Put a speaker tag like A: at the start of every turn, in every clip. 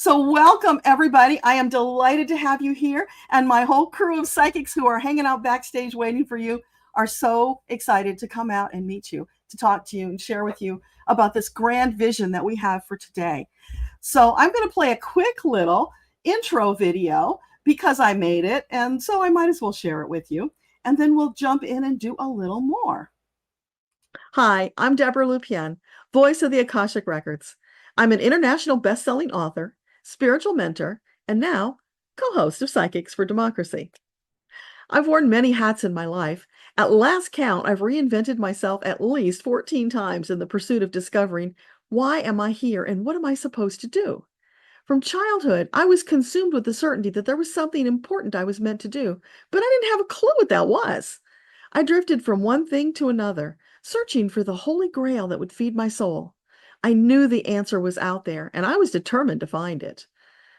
A: So welcome, everybody. I am delighted to have you here. And my whole crew of psychics who are hanging out backstage waiting for you are so excited to come out and meet you, to talk to you and share with you about this grand vision that we have for today. So I'm going to play a quick little intro video because I made it. And so I might as well share it with you. And then we'll jump in and do a little more. Hi, I'm Debbra Lupien, voice of the Akashic Records. I'm an international best-selling author, spiritual mentor, and now co-host of Psychics for Democracy. I've worn many hats in my life. At last count, I've reinvented myself at least 14 times in the pursuit of discovering why am I here and what am I supposed to do? From childhood, I was consumed with the certainty that there was something important I was meant to do, but I didn't have a clue what that was. I drifted from one thing to another, searching for the holy grail that would feed my soul. I knew the answer was out there, and I was determined to find it.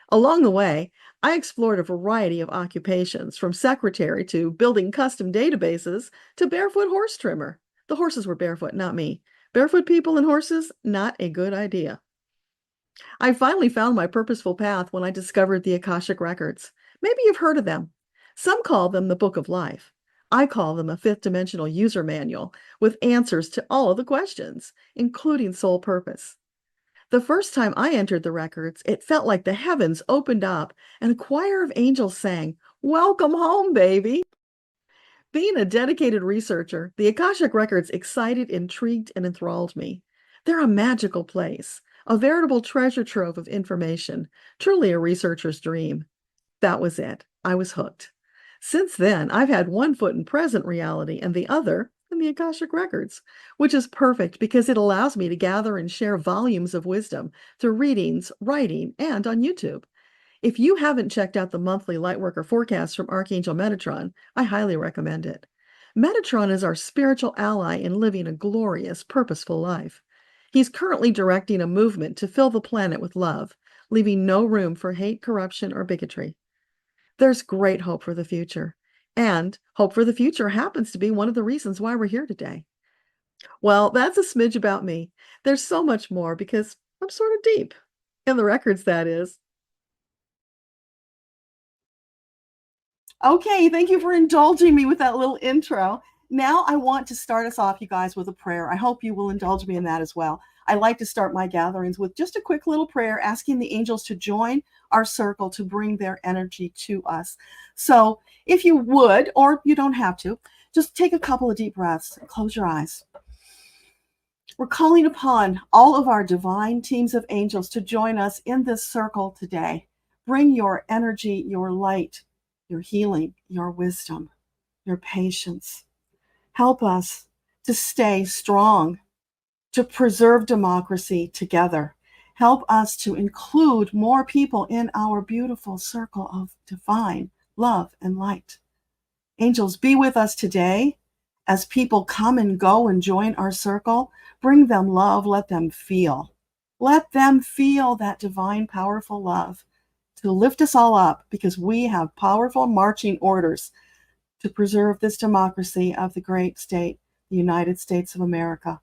A: Along the way, I explored a variety of occupations, from secretary to building custom databases to barefoot horse trimmer. The horses were barefoot, not me. Barefoot people and horses, not a good idea. I finally found my purposeful path when I discovered the Akashic Records. Maybe you've heard of them. Some call them the Book of Life. I call them a fifth-dimensional user manual with answers to all of the questions, including soul purpose. The first time I entered the records, it felt like the heavens opened up and a choir of angels sang, "Welcome home, baby." Being a dedicated researcher, the Akashic Records excited, intrigued, and enthralled me. They're a magical place, a veritable treasure trove of information, truly a researcher's dream. That was it. I was hooked. Since then, I've had one foot in present reality and the other in the Akashic Records, which is perfect because it allows me to gather and share volumes of wisdom through readings, writing, and on YouTube. If you haven't checked out the monthly Lightworker forecast from Archangel Metatron, I highly recommend it. Metatron is our spiritual ally in living a glorious, purposeful life. He's currently directing a movement to fill the planet with love, leaving no room for hate, corruption, or bigotry. There's great hope for the future, and hope for the future happens to be one of the reasons why we're here today. Well, that's a smidge about me. There's so much more because I'm sort of deep in the records, that is. Okay, thank you for indulging me with that little intro. Now I want to start us off, you guys, with a prayer. I hope you will indulge me in that as well. I like to start my gatherings with just a quick little prayer, asking the angels to join our circle to bring their energy to us. So if you would, or you don't have to, just take a couple of deep breaths and close your eyes. We're calling upon all of our divine teams of angels to join us in this circle today. Bring your energy, your light, your healing, your wisdom, your patience. Help us to stay strong, to preserve democracy together. Help us to include more people in our beautiful circle of divine love and light. Angels, be with us today as people come and go and join our circle. Bring them love. Let them feel. Let them feel that divine, powerful love to lift us all up, because we have powerful marching orders to preserve this democracy of the great state, the United States of America.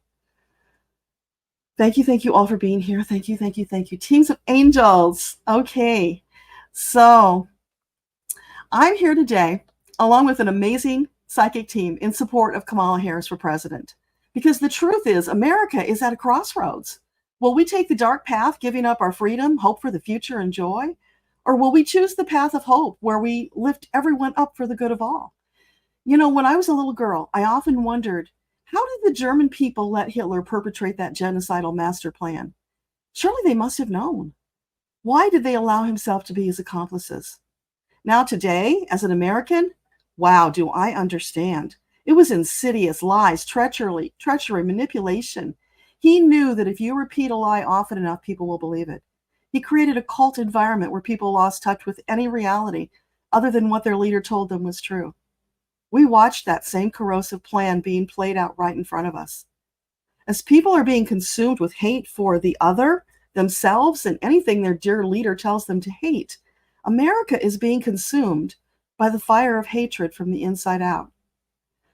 A: Thank you all for being here. Thank you. Teams of angels. Okay, so I'm here today along with an amazing psychic team in support of Kamala Harris for president, because the truth is America is at a crossroads. Will we take the dark path, giving up our freedom, hope for the future, and joy? Or will we choose the path of hope, where we lift everyone up for the good of all? You know, when I was a little girl, I often wondered, how did the German people let Hitler perpetrate that genocidal master plan? Surely they must have known. Why did they allow himself to be his accomplices? Now today, as an American, wow, do I understand. It was insidious lies, treachery, manipulation. He knew that if you repeat a lie often enough, people will believe it. He created a cult environment where people lost touch with any reality other than what their leader told them was true. We watched that same corrosive plan being played out right in front of us. As people are being consumed with hate for the other, themselves, and anything their dear leader tells them to hate, America is being consumed by the fire of hatred from the inside out.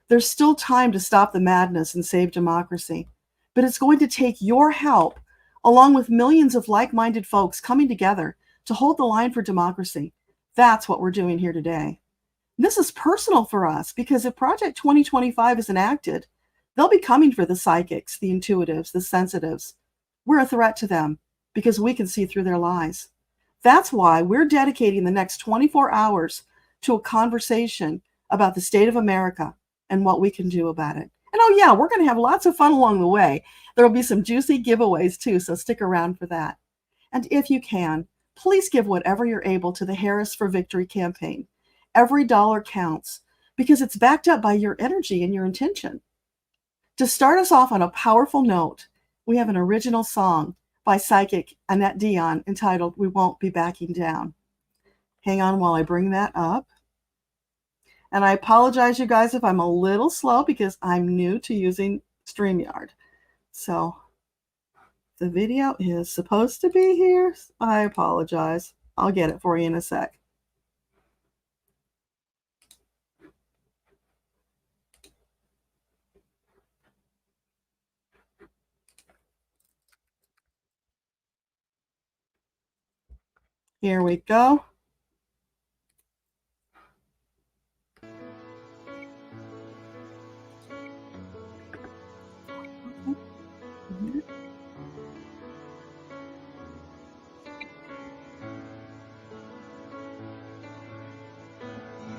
A: There's still time to stop the madness and save democracy, but it's going to take your help, along with millions of like-minded folks coming together to hold the line for democracy. That's what we're doing here today. This is personal for us because if Project 2025 is enacted, they'll be coming for the psychics, the intuitives, the sensitives. We're a threat to them because we can see through their lies. That's why we're dedicating the next 24 hours to a conversation about the state of America and what we can do about it. And oh yeah, we're going to have lots of fun along the way. There will be some juicy giveaways too, so stick around for that. And if you can, please give whatever you're able to the Harris for Victory campaign. Every dollar counts because it's backed up by your energy and your intention. To start us off on a powerful note, we have an original song by psychic Annette Dion entitled We Won't Be Backing Down. Hang on while I bring that up. And I apologize, you guys, if I'm a little slow because I'm new to using StreamYard. So the video is supposed to be here. I apologize. I'll get it for you in a sec. Here we go.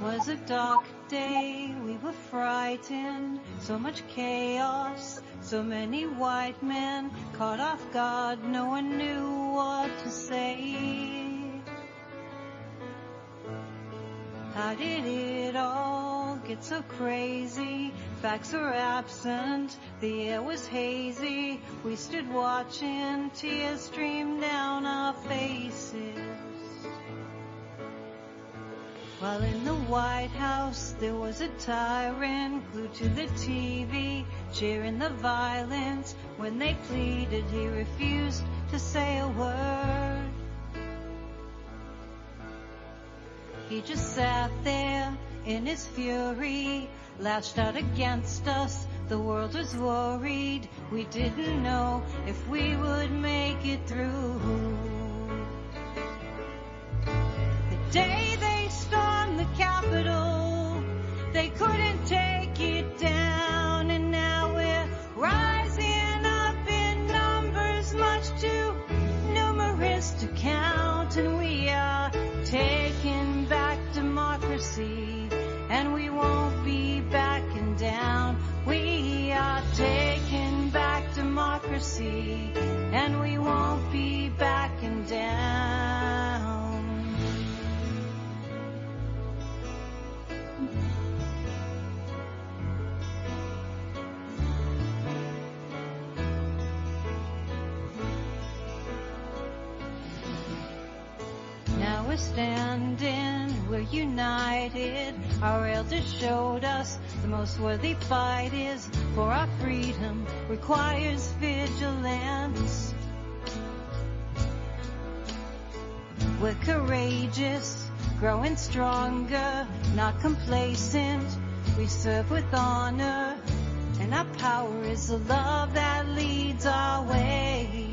B: Was a dark day, we were frightened, so much chaos, so many white men, caught off guard, no one knew what to say. How did it all get so crazy? Facts were absent, the air was hazy, we stood watching, tears streamed down our faces. While in the White House there was a tyrant glued to the TV, cheering the violence. When they pleaded, he refused to say a word. He just sat there in his fury, lashed out against us. The world was worried. We didn't know if we would make it through. The day they stormed the Capitol, they couldn't take it down, and now we're rising up in numbers much too numerous to count, and we are taking back democracy, and we won't be backing down. We are taking back democracy, and we won't be backing down. Now we're standing, we're united. Our elders showed us the most worthy fight is for our freedom, requires vigilance. We're courageous, growing stronger, not complacent. We serve with honor, and our power is the love that leads our way.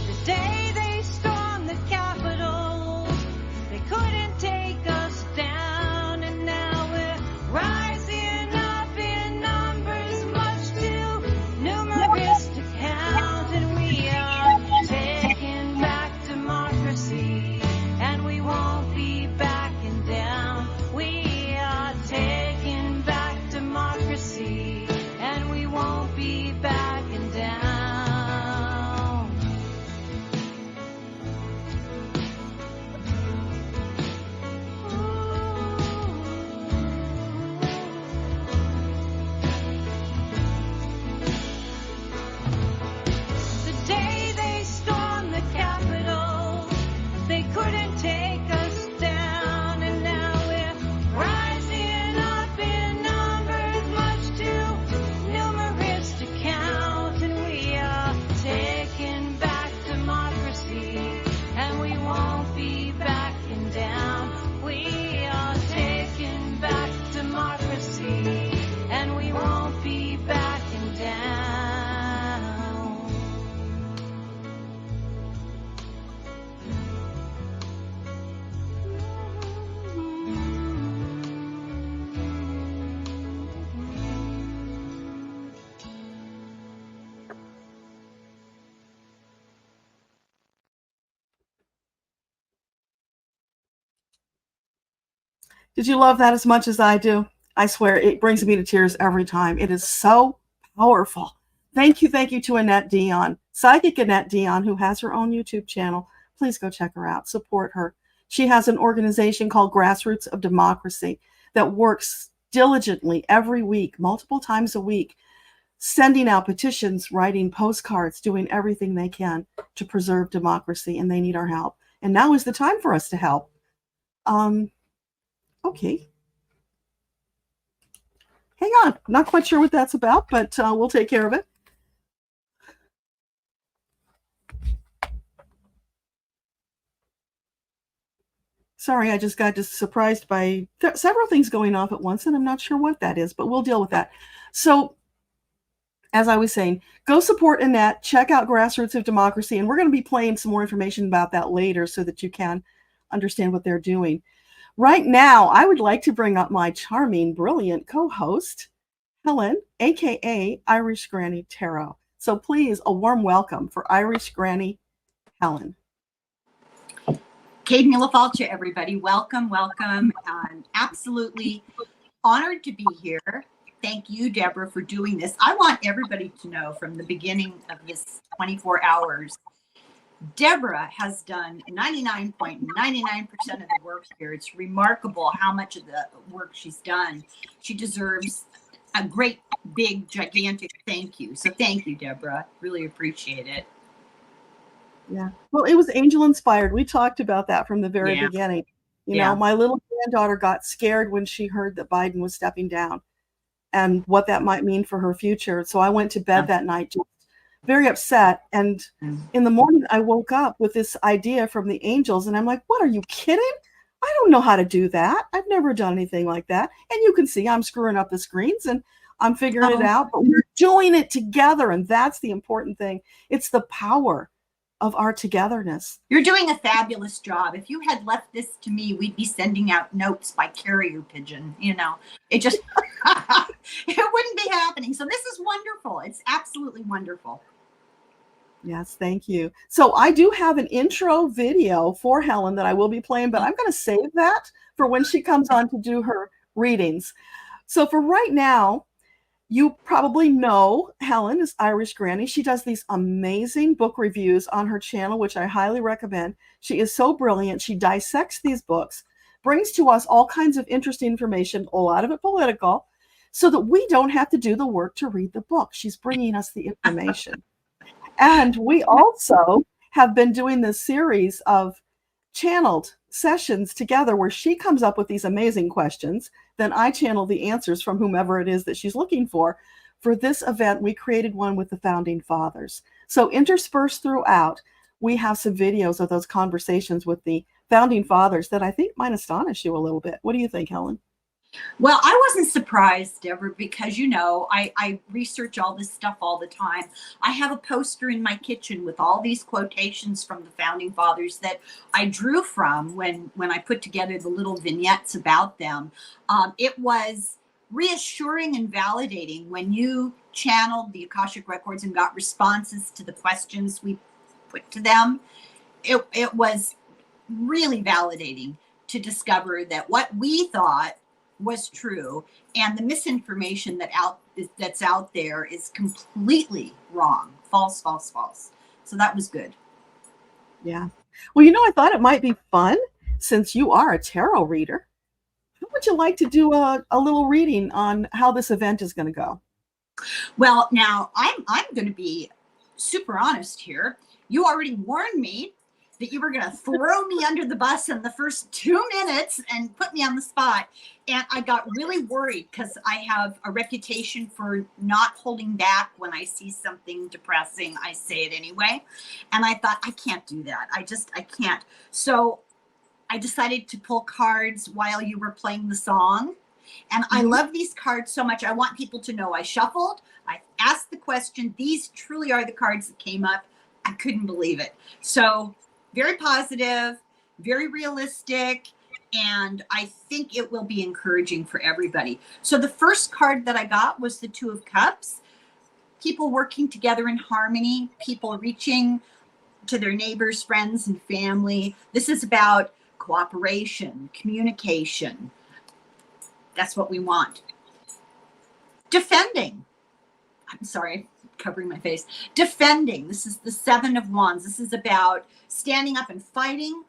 B: The day they stormed the Capitol, they couldn't take us down, and now we're rising up in numbers much too numerous to count, and we are taking back democracy, and we won't be backing down. We are taking back democracy, and we won't be backing
A: Did you love that as much as I do? I swear it brings me to tears every time. It is so powerful. Thank you to Annette Dion, Psychic Annette Dion, who has her own YouTube channel. Please go check her out, support her. She has an organization called Grassroots of Democracy that works diligently every week, multiple times a week, sending out petitions, writing postcards, doing everything they can to preserve democracy, and they need our help. And now is the time for us to help. Okay. Hang on. Not quite sure what that's about, but we'll take care of it. Sorry, I just got surprised by several things going off at once, and I'm not sure what that is, but we'll deal with that. So, as I was saying, go support Annette, check out Grassroots of Democracy, and we're going to be playing some more information about that later so that you can understand what they're doing. Right now, I would like to bring up my charming, brilliant co-host, Helen, aka Irish Granny Tarot. So please, a warm welcome for Irish Granny Helen.
C: Kate Milafalcha, everybody. Welcome, welcome. I'm absolutely honored to be here. Thank you, Deborah, for doing this. I want everybody to know from the beginning of this 24 hours, Deborah has done 99.99% of the work here. It's remarkable how much of the work she's done. She deserves a great, big, gigantic thank you. So thank you, Deborah. Really appreciate it.
A: Yeah. Well, it was angel inspired. We talked about that from the very beginning. You know, my little granddaughter got scared when she heard that Biden was stepping down and what that might mean for her future. So I went to bed that night just very upset. And in the morning, I woke up with this idea from the angels. And I'm like, what, are you kidding? I don't know how to do that. I've never done anything like that. And you can see I'm screwing up the screens and I'm figuring it out. But we're doing it together. And that's the important thing. It's the power of our togetherness.
C: You're doing a fabulous job. If you had left this to me, we'd be sending out notes by carrier pigeon. You know, it just, it wouldn't be happening. So this is wonderful. It's absolutely wonderful.
A: Yes, thank you. So I do have an intro video for Helen that I will be playing, but I'm going to save that for when she comes on to do her readings. So for right now, you probably know Helen is Irish Granny. She does these amazing book reviews on her channel, which I highly recommend. She is so brilliant. She dissects these books, brings to us all kinds of interesting information, a lot of it political, so that we don't have to do the work to read the book. She's bringing us the information. And we also have been doing this series of channeled sessions together where she comes up with these amazing questions. Then I channel the answers from whomever it is that she's looking for. For this event, we created one with the Founding Fathers. So interspersed throughout, we have some videos of those conversations with the Founding Fathers that I think might astonish you a little bit. What do you think, Helen?
C: Well, I wasn't surprised, Deborah, because, you know, I research all this stuff all the time. I have a poster in my kitchen with all these quotations from the Founding Fathers that I drew from when I put together the little vignettes about them. It was reassuring and validating when you channeled the Akashic Records and got responses to the questions we put to them. It was really validating to discover that what we thought was true and the misinformation that's out there is completely wrong. False. So that was good.
A: Yeah. Well, you know, I thought it might be fun since you are a tarot reader. How would you like to do a little reading on how this event is going to go?
C: Well, now I'm going to be super honest here. You already warned me that you were going to throw me under the bus in the first 2 minutes and put me on the spot. And I got really worried because I have a reputation for not holding back. When I see something depressing, I say it anyway. And I thought, I can't do that. I can't. So I decided to pull cards while you were playing the song. And I love these cards so much. I want people to know I shuffled. I asked the question. These truly are the cards that came up. I couldn't believe it. So very positive, very realistic, and I think it will be encouraging for everybody. So the first card that I got was the Two of Cups. People working together in harmony, people reaching to their neighbors, friends, and family. This is about cooperation, communication, That's what we want. Defending. I'm sorry, covering my face. Defending. This is the 7 of Wands. This is about standing up and fighting,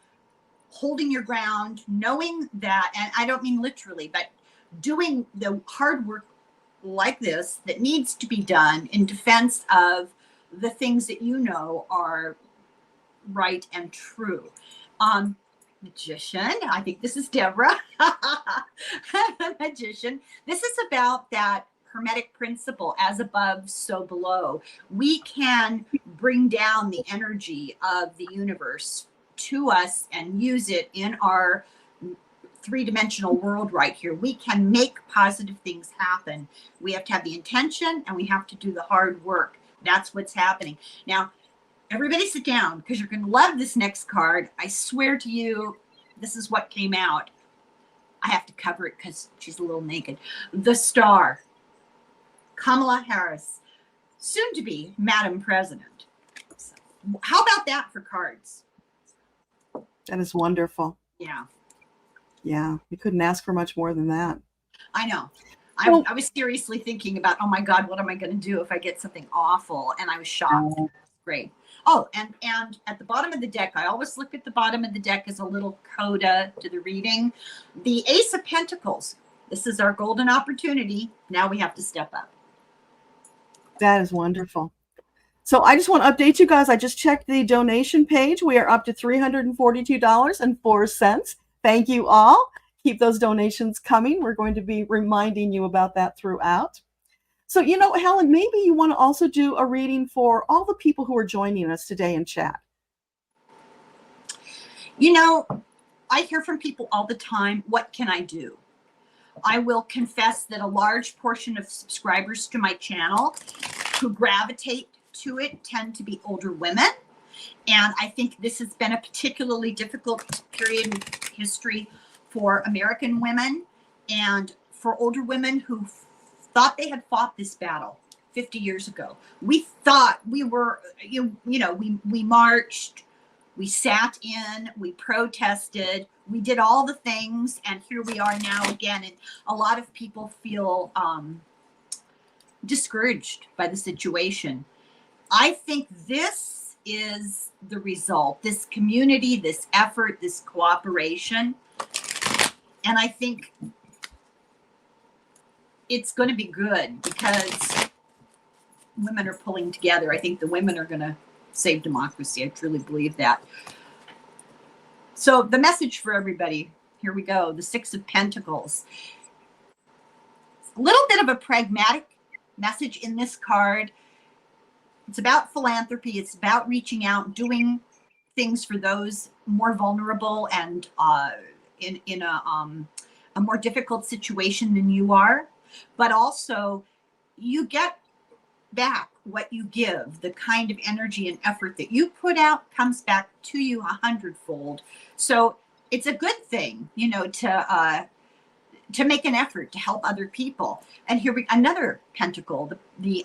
C: holding your ground, knowing that, and I don't mean literally, but doing the hard work like this that needs to be done in defense of the things that you know are right and true. Magician, I think this is Deborah. Magician. This is about that hermetic principle, as above, so below. We can bring down the energy of the universe to us and use it in our 3-dimensional world right here. We can make positive things happen. We have to have the intention and we have to do the hard work. That's what's happening. Now, everybody sit down because you're going to love this next card. I swear to you, this is what came out. I have to cover it because she's a little naked. The Star. Kamala Harris, soon to be Madam President. So, how about that for cards?
A: That is wonderful.
C: Yeah.
A: Yeah, you couldn't ask for much more than that.
C: I know.
A: Well,
C: I was seriously thinking about, oh my God, what am I going to do if I get something awful? And I was shocked. Great. Oh, and at the bottom of the deck, I always look at the bottom of the deck as a little coda to the reading. The Ace of Pentacles. This is our golden opportunity. Now we have to step up.
A: That is wonderful. So I just want to update you guys. I just checked the donation page. We are up to $342.04. Thank you all. Keep those donations coming. We're going to be reminding you about that throughout. So, you know, Helen, maybe you want to also do a reading for all the people who are joining us today in chat.
C: You know, I hear from people all the time, what can I do? I will confess that a large portion of subscribers to my channel who gravitate to it tend to be older women. And I think this has been a particularly difficult period in history for American women and for older women who thought they had fought this battle 50 years ago. We thought we were, we marched, we sat in, we protested, we did all the things, and here we are now again. And a lot of people feel discouraged by the situation. I think this is the result, this community, this effort, this cooperation. And I think it's going to be good because women are pulling together. I think the women are going to save democracy. I truly believe that. So the message for everybody, here we go. The 6 of Pentacles. A little bit of a pragmatic message in this card. It's about philanthropy. It's about reaching out, doing things for those more vulnerable and in a more difficult situation than you are. But also, you get back what you give. The kind of energy and effort that you put out comes back to you 100-fold. So it's a good thing, you know, to make an effort to help other people. And here another pentacle, the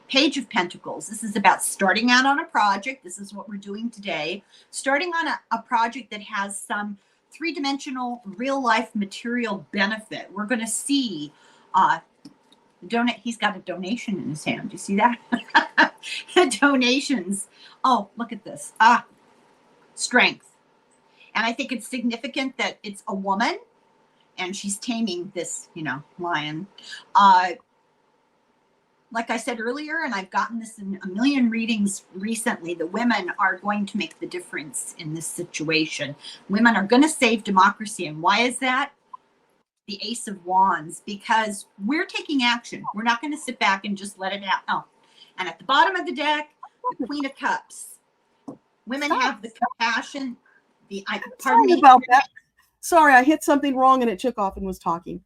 C: Page of Pentacles. This is about starting out on a project. This is what we're doing today. Starting on a project that has some 3-dimensional real life material benefit. We're going to see he's got a donation in his hand. Do you see that? Donations. Oh, look at this. Strength. And I think it's significant that it's a woman and she's taming this, lion. Like I said earlier, and I've gotten this in a million readings recently, the women are going to make the difference in this situation. Women are going to save democracy. And why is that? The Ace of Wands, because we're taking action. We're not going to sit back and just let it out. Oh, and at the bottom of the deck, the Queen of Cups. Women have the compassion. Pardon me
A: about that. Sorry, I hit something wrong and it took off and was talking.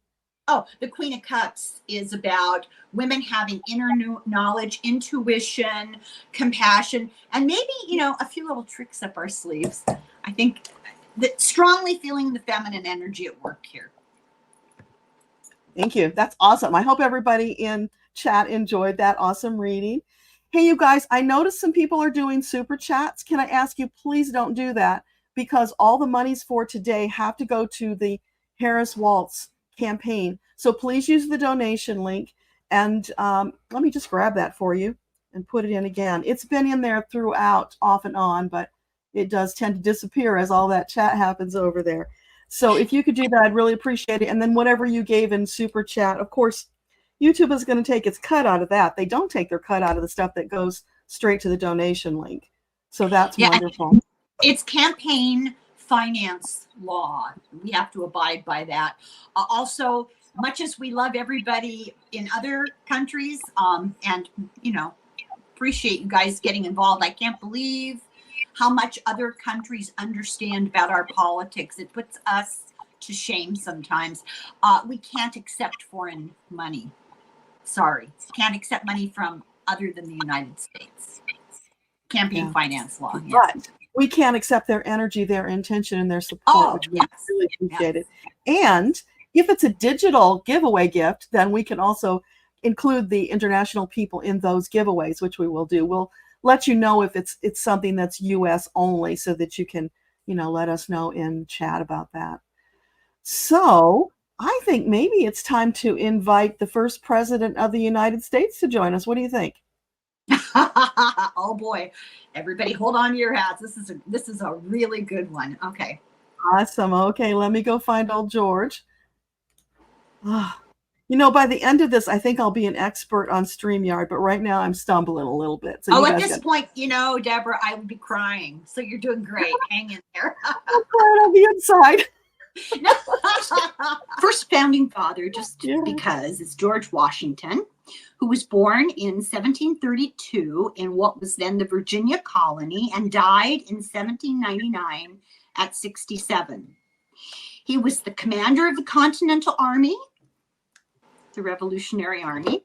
C: Oh, the Queen of Cups is about women having inner knowledge, intuition, compassion, and maybe, a few little tricks up our sleeves. I think that strongly feeling the feminine energy at work here.
A: Thank you. That's awesome. I hope everybody in chat enjoyed that awesome reading. Hey, you guys, I noticed some people are doing super chats. Can I ask you, please don't do that, because all the monies for today have to go to the Harris Waltz campaign. So please use the donation link. And let me just grab that for you and put it in again. It's been in there throughout, off and on, but it does tend to disappear as all that chat happens over there. So if you could do that, I'd really appreciate it. And then whatever you gave in Super Chat, of course, YouTube is going to take its cut out of that. They don't take their cut out of the stuff that goes straight to the donation link. So that's wonderful.
C: It's campaign finance law. We have to abide by that. Also, much as we love everybody in other countries, and, you know, appreciate you guys getting involved, I can't believe how much other countries understand about our politics. It puts us to shame sometimes. We can't accept foreign money. Sorry, can't accept money from other than the United States. Campaign finance law. Yes.
A: But we can't accept their energy, their intention, and their support, which we really appreciate it. And if it's a digital giveaway gift, then we can also include the international people in those giveaways, which we will do. We'll let you know if it's something that's US only, so that you can, you know, let us know in chat about that. So I think maybe it's time to invite the first president of the United States to join us. What do you think?
C: Oh boy, everybody hold on to your hats. This is a really good one. Okay.
A: Awesome. Okay, let me go find old George. You know, by the end of this, I think I'll be an expert on StreamYard, but right now I'm stumbling a little bit. So
C: at this point, you know, Deborah, I would be crying. So you're doing great. Hang in there.
A: I'm crying on the inside.
C: First founding father, just because, is George Washington, who was born in 1732 in what was then the Virginia colony and died in 1799 at 67. He was the commander of the Continental Army, the Revolutionary Army.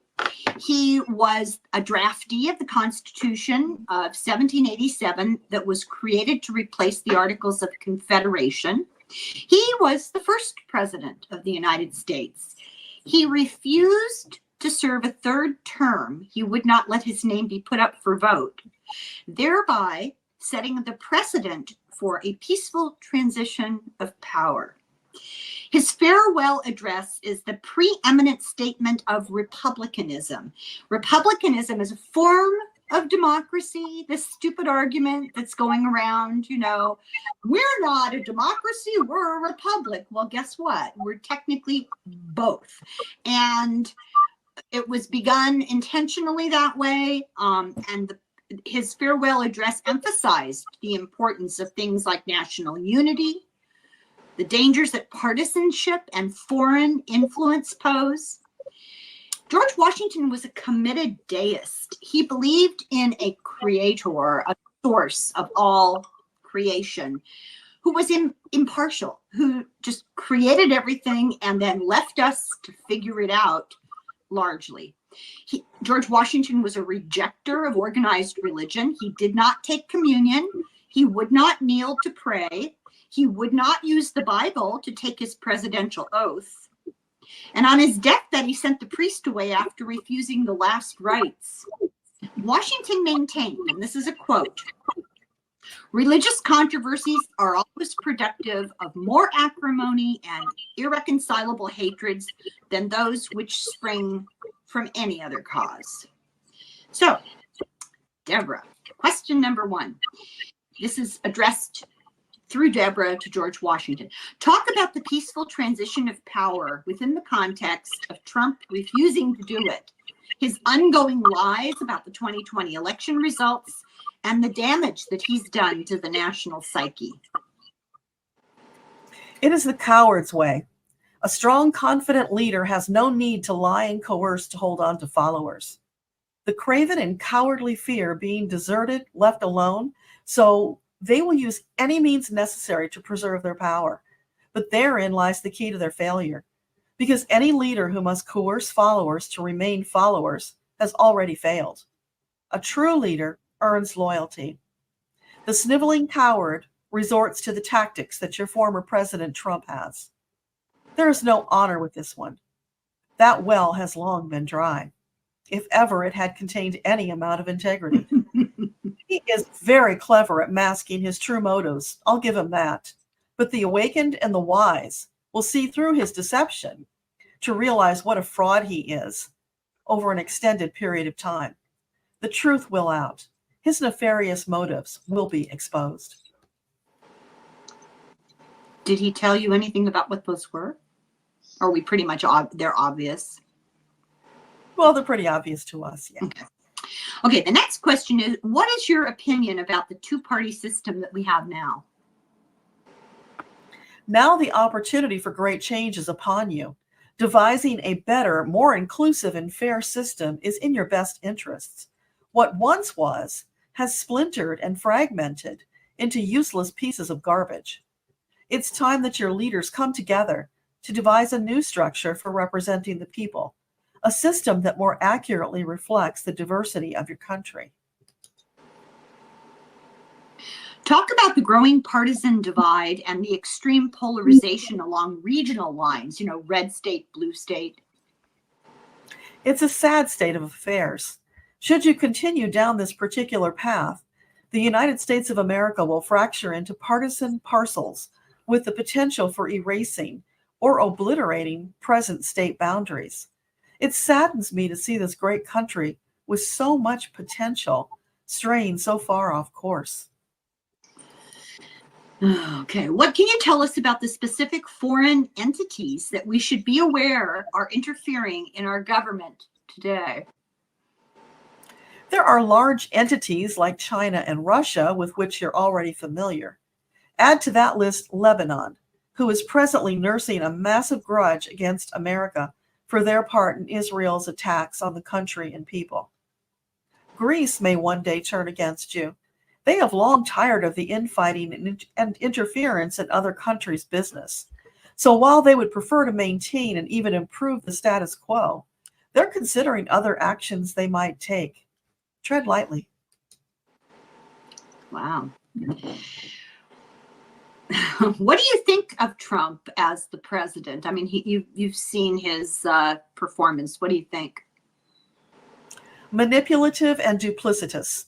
C: He was a draftee of the Constitution of 1787 that was created to replace the Articles of Confederation. He was the first president of the United States. He refused to serve a third term. He would not let his name be put up for vote, thereby setting the precedent for a peaceful transition of power. His farewell address is the preeminent statement of republicanism. Republicanism is a form of democracy, this stupid argument that's going around, you know, we're not a democracy, we're a republic. Well, guess what? We're technically both. And it was begun intentionally that way. His farewell address emphasized the importance of things like national unity, the dangers that partisanship and foreign influence pose. George Washington was a committed deist. He believed in a creator, a source of all creation, who was impartial, who just created everything and then left us to figure it out largely. George Washington was a rejecter of organized religion. He did not take communion. He would not kneel to pray. He would not use the Bible to take his presidential oath. And on his deathbed, he sent the priest away after refusing the last rites. Washington maintained, and this is a quote, "Religious controversies are always productive of more acrimony and irreconcilable hatreds than those which spring from any other cause." So, Deborah, question number 1. This is addressed through Deborah to George Washington. Talk about the peaceful transition of power within the context of Trump refusing to do it, his ongoing lies about the 2020 election results, and the damage that he's done to the national psyche.
A: It is the coward's way. A strong, confident leader has no need to lie and coerce to hold on to followers. The craven and cowardly fear being deserted, left alone, so they will use any means necessary to preserve their power. But therein lies the key to their failure, because any leader who must coerce followers to remain followers has already failed. A true leader earns loyalty. The sniveling coward resorts to the tactics that your former President Trump has. There is no honor with this one. That well has long been dry, if ever it had contained any amount of integrity. He is very clever at masking his true motives, I'll give him that. But the awakened and the wise will see through his deception to realize what a fraud he is over an extended period of time. The truth will out. His nefarious motives will be exposed.
C: Did he tell you anything about what those were? Or are we pretty much, they're obvious?
A: Well, they're pretty obvious to us, yeah.
C: Okay, the next question is, what is your opinion about the two-party system that we have now?
A: Now the opportunity for great change is upon you. Devising a better, more inclusive and fair system is in your best interests. What once was has splintered and fragmented into useless pieces of garbage. It's time that your leaders come together to devise a new structure for representing the people, a system that more accurately reflects the diversity of your country.
C: Talk about the growing partisan divide and the extreme polarization along regional lines, you know, red state, blue state.
A: It's a sad state of affairs. Should you continue down this particular path, the United States of America will fracture into partisan parcels with the potential for erasing or obliterating present state boundaries. It saddens me to see this great country with so much potential straying so far off course.
C: Okay, what can you tell us about the specific foreign entities that we should be aware are interfering in our government today?
A: There are large entities like China and Russia with which you're already familiar. Add to that list Lebanon, who is presently nursing a massive grudge against America for their part in Israel's attacks on the country and people. Greece may one day turn against you. They have long tired of the infighting and interference in other countries' business. So while they would prefer to maintain and even improve the status quo, they're considering other actions they might take. Tread lightly.
C: Wow. What do you think of Trump as the president? I mean, you've seen his performance. What do you think?
A: Manipulative and duplicitous.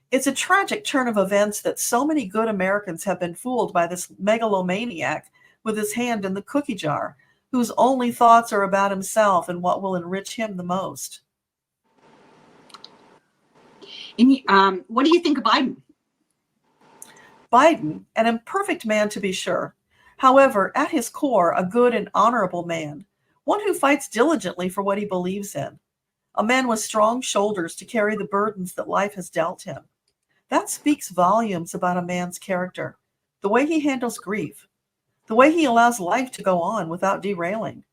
A: It's a tragic turn of events that so many good Americans have been fooled by this megalomaniac with his hand in the cookie jar, whose only thoughts are about himself and what will enrich him the most.
C: And what do you think of Biden?
A: Biden, an imperfect man to be sure, however, at his core, a good and honorable man, one who fights diligently for what he believes in, a man with strong shoulders to carry the burdens that life has dealt him. That speaks volumes about a man's character, the way he handles grief, the way he allows life to go on without derailing.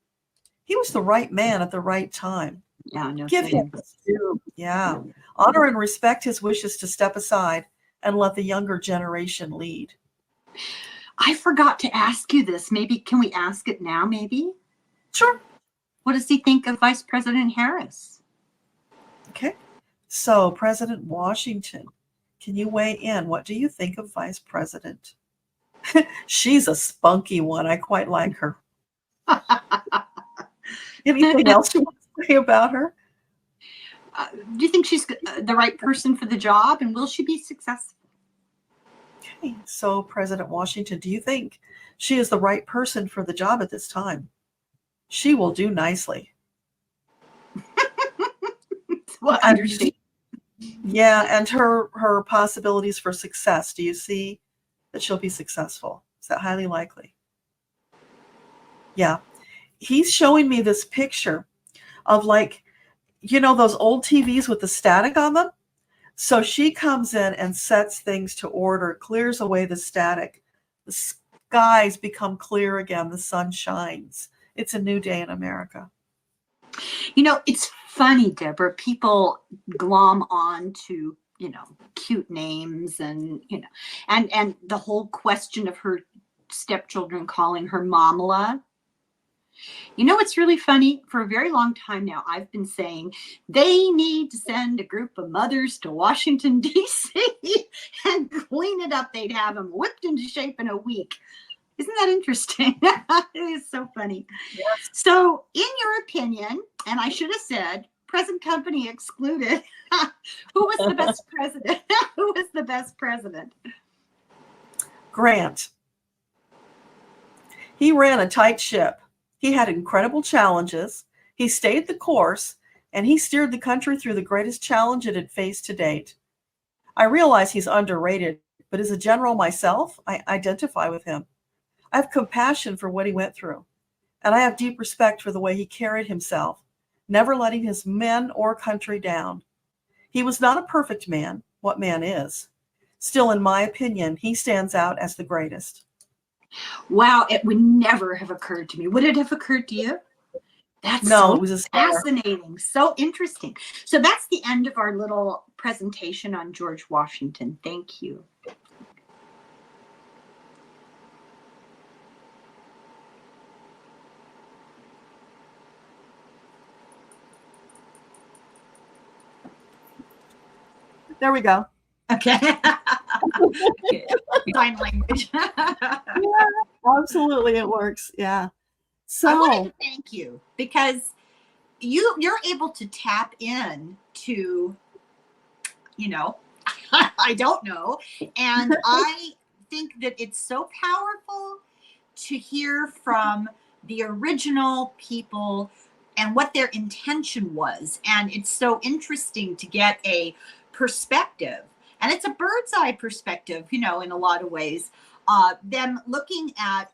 A: He was the right man at the right time.
C: Yeah, no
A: Give
C: kidding.
A: him his due. Yeah. Honor and respect his wishes to step aside and let the younger generation lead.
C: I forgot to ask you this. Maybe can we ask it now, maybe?
A: Sure.
C: What does he think of Vice President Harris?
A: Okay. So, President Washington, can you weigh in? What do you think of Vice President? She's a spunky one. I quite like her. Anything else you want to say about her?
C: Do you think she's the right person for the job, and will she be successful?
A: Okay. So, President Washington, do you think she is the right person for the job at this time? She will do nicely.
C: Well, understand.
A: Yeah, and her possibilities for success. Do you see that she'll be successful? Is that highly likely? Yeah. He's showing me this picture of, like, you know, those old TVs with the static on them? So she comes in and sets things to order, clears away the static. The skies become clear again. The sun shines. It's a new day in America.
C: You know, it's funny, Deborah. People glom on to, you know, cute names and, you know, and the whole question of her stepchildren calling her Mamala. You know, it's really funny. For a very long time now, I've been saying they need to send a group of mothers to Washington, D.C. and clean it up. They'd have them whipped into shape in a week. Isn't that interesting? It is so funny. Yes. So, in your opinion, and I should have said, present company excluded, who was the best president? Who was the best president?
A: Grant. He ran a tight ship. He had incredible challenges. He stayed the course, and he steered the country through the greatest challenge it had faced to date. I realize he's underrated, but as a general myself, I identify with him. I have compassion for what he went through, and I have deep respect for the way he carried himself, never letting his men or country down. He was not a perfect man. What man is? Still, in my opinion, he stands out as the greatest.
C: Wow, it would never have occurred to me. Would it have occurred to you? That's
A: No,
C: so
A: it was a
C: fascinating, so interesting. So that's the end of our little presentation on George Washington. Thank you.
A: There we go.
C: Okay. Sign language.
A: Yeah, absolutely, it works. Yeah.
C: I wanted
A: So,
C: to thank you because you're able to tap in to, I don't know. And I think that it's so powerful to hear from the original people and what their intention was. And it's so interesting to get a perspective. And it's a bird's eye perspective, in a lot of ways. Them looking at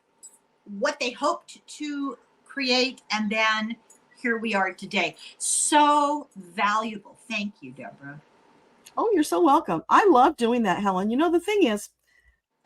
C: what they hoped to create, and then here we are today. So valuable. Thank you, Deborah.
A: oh, you're so welcome. I love doing that, Helen. The thing is,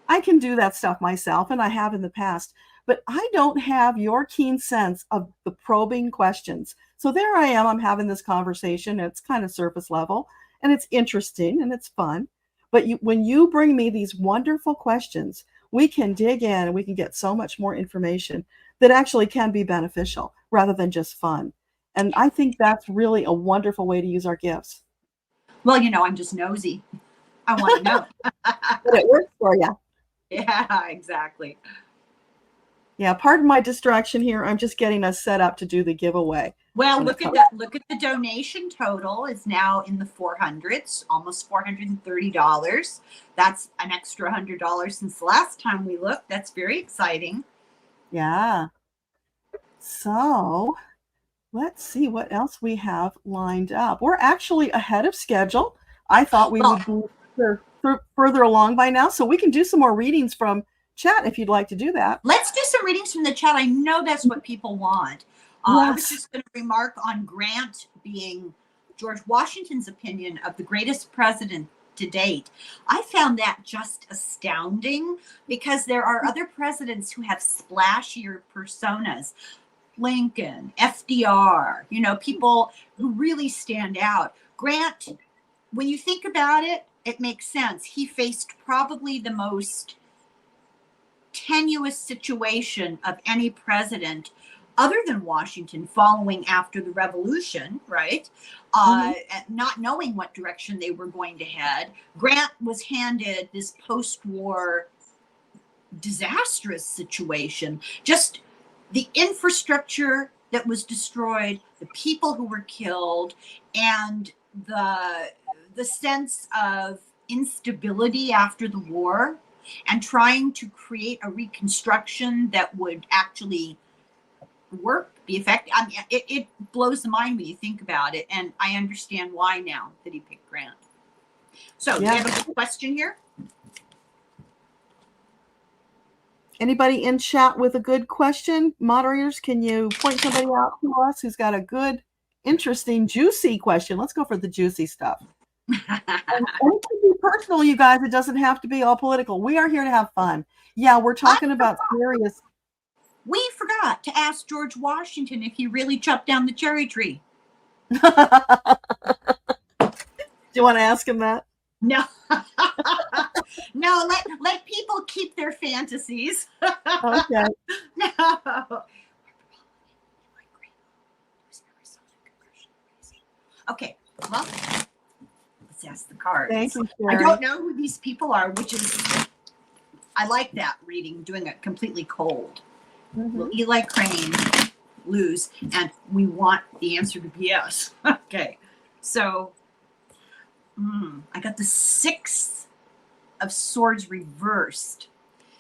A: I can do that stuff myself, and I have in the past, but I don't have your keen sense of the probing questions. So there I am. I'm having this conversation. It's kind of surface level, and it's interesting, and it's fun. But when you bring me these wonderful questions, we can dig in, and we can get so much more information that actually can be beneficial rather than just fun. And I think that's really a wonderful way to use our gifts.
C: Well, I'm just nosy. I want to know.
A: But it works for you.
C: Yeah, exactly.
A: Yeah, pardon my distraction here. I'm just getting us set up to do the giveaway.
C: Well, look at the donation total is now in the 400s, almost $430. That's an extra $100 since the last time we looked. That's very exciting.
A: Yeah. So let's see what else we have lined up. We're actually ahead of schedule. I thought we would be further along by now, so we can do some more readings from chat if you'd like to do that.
C: Let's do some readings from the chat. I know that's what people want. I was just going to remark on Grant being George Washington's opinion of the greatest president to date. I found that just astounding because there are other presidents who have splashier personas. Lincoln, FDR, people who really stand out. Grant, when you think about it, it makes sense. He faced probably the most tenuous situation of any president other than Washington following after the revolution, right? Not knowing what direction they were going to head. Grant was handed this post-war disastrous situation. Just the infrastructure that was destroyed, the people who were killed, and the sense of instability after the war, and trying to create a reconstruction that would actually work, be effective. I mean, it blows the mind when you think about it, and I understand why now that he picked Grant. So, do you have a good question here?
A: Anybody in chat with a good question? Moderators, can you point somebody out to us who's got a good, interesting, juicy question? Let's go for the juicy stuff. And it can be personal, you guys. It doesn't have to be all political. We are here to have fun. Yeah, we're talking about serious.
C: We forgot to ask George Washington if he really chopped down the cherry tree.
A: Do you want to ask him that?
C: No. No, let people keep their fantasies.
A: Okay.
C: No. Okay, well, let's ask the cards.
A: Thank you,
C: I
A: Sherry.
C: don't know who these people are, which is, I like that reading, doing it completely cold. Will Eli Crane lose? And we want the answer to be yes. Okay, so I got the Six of Swords reversed.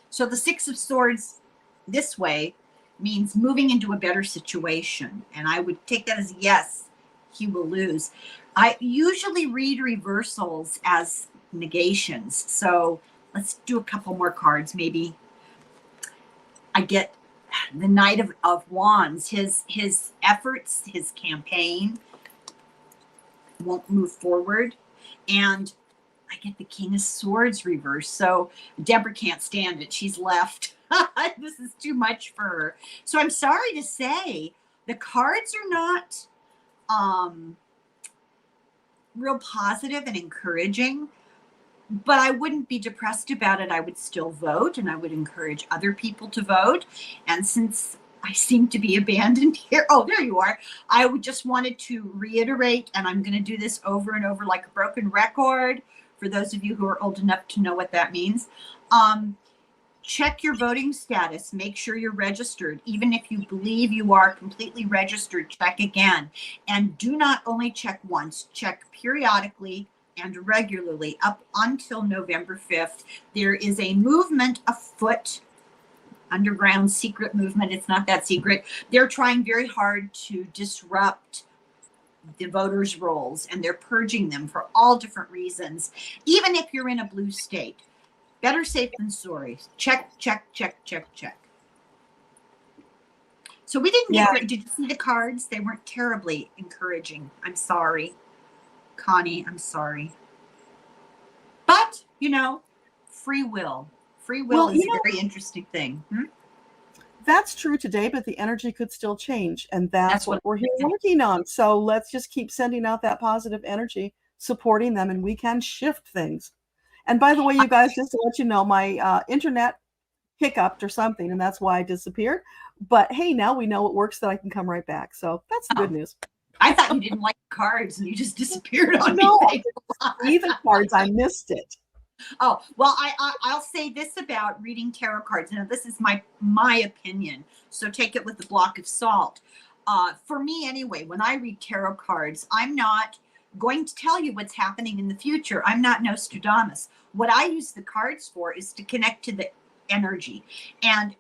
C: So the Six of Swords this way means moving into a better situation. And I would take that as yes, he will lose. I usually read reversals as negations. So let's do a couple more cards. Maybe I get the Knight of Wands. His efforts, his campaign won't move forward. And I get the King of Swords reversed. So Deborah can't stand it. She's left. This is too much for her. So I'm sorry to say the cards are not real positive and encouraging, but I wouldn't be depressed about it. I would still vote, and I would encourage other people to vote. And since I seem to be abandoned here, oh, there you are. I would just wanted to reiterate, and I'm going to do this over and over like a broken record for those of you who are old enough to know what that means. Check your voting status. Make sure you're registered. Even if you believe you are completely registered, check again. And do not only check once, check periodically and regularly up until November 5th. There is a movement afoot, underground secret movement. It's not that secret. They're trying very hard to disrupt the voters' rolls, and they're purging them for all different reasons. Even if you're in a blue state, better safe than sorry. Check, check, check, check, check. So we didn't get, did you see the cards? They weren't terribly encouraging. I'm sorry. Connie, I'm sorry. But, you know, free will. Free will is a very interesting thing.
A: That's true today, but the energy could still change. And that's what we're here working on. So let's just keep sending out that positive energy, supporting them, and we can shift things. And by the way, you guys, just to let you know, my internet hiccuped or something, and that's why I disappeared. But hey, now we know it works, that I can come right back. So that's the good news.
C: I thought you didn't like cards and you just disappeared on me.
A: No, either cards. I missed it.
C: Oh, well, I'll say this about reading tarot cards. Now, this is my opinion, so take it with a block of salt. For me, anyway, when I read tarot cards, I'm not going to tell you what's happening in the future. I'm not Nostradamus. What I use the cards for is to connect to the energy. And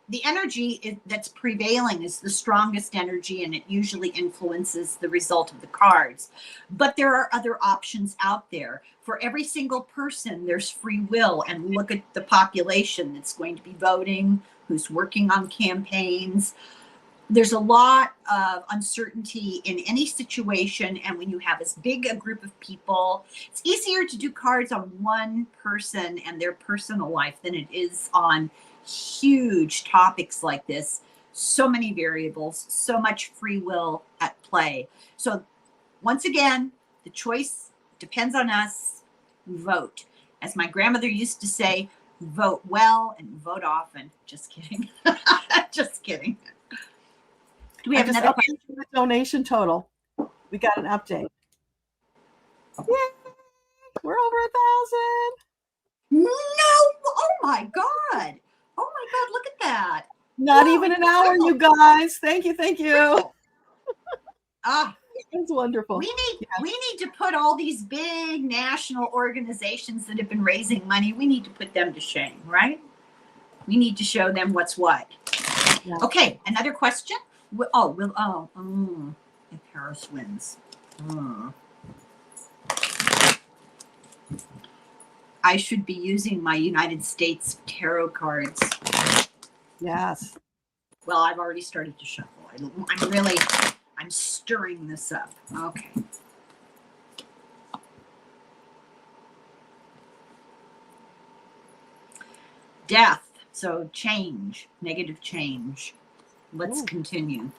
C: the energy that's prevailing is the strongest energy, and it usually influences the result of the cards. But there are other options out there. For every single person, there's free will. And look at the population that's going to be voting, who's working on campaigns. There's a lot of uncertainty in any situation. And when you have as big a group of people, it's easier to do cards on one person and their personal life than it is on huge topics like this. So many variables, so much free will at play. So once again, the choice depends on us. Vote. As my grandmother used to say, vote well and vote often. Just kidding. Just kidding. Do we have another question?
A: The donation total. We got an update. Yay! We're over 1,000.
C: No! Oh my God! Oh my God! Look at that!
A: Not even an hour, you guys. Thank you, thank you. It's wonderful.
C: We need to put all these big national organizations that have been raising money. We need to put them to shame, right? We need to show them what's what. Yeah. Okay, another question. If Paris wins. I should be using my United States tarot cards.
A: Yes.
C: Well, I've already started to shuffle. I'm stirring this up. Okay. Death. So change, negative change. Let's continue.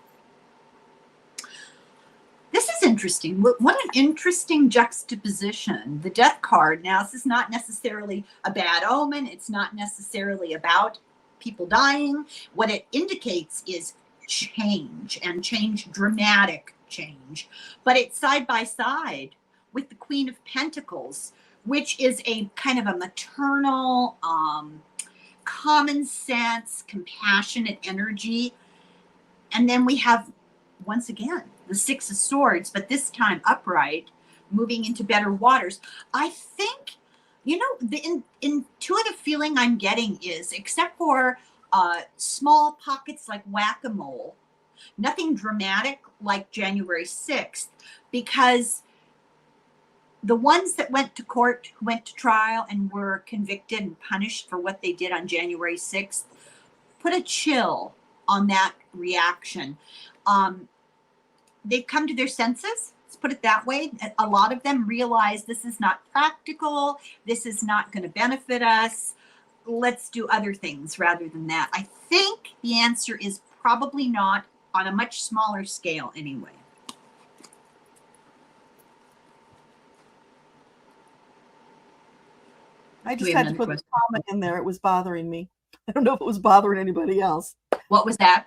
C: This is interesting. What an interesting juxtaposition. The death card. Now, this is not necessarily a bad omen. It's not necessarily about people dying. What it indicates is change, and change, dramatic change. But it's side by side with the Queen of Pentacles, which is a kind of a maternal, common sense, compassionate energy. And then we have, once again, the Six of Swords, but this time upright, moving into better waters. I think, you know, the intuitive feeling I'm getting is, except for small pockets like whack-a-mole, nothing dramatic like January 6th, because the ones that went to court, who went to trial and were convicted and punished for what they did on January 6th, put a chill on that reaction. They've come to their senses. Let's put it that way. A lot of them realize this is not practical. This is not going to benefit us. Let's do other things rather than that. I think the answer is probably not, on a much smaller scale anyway.
A: I just had to put the comment in there. It was bothering me. I don't know if it was bothering anybody else.
C: What was that?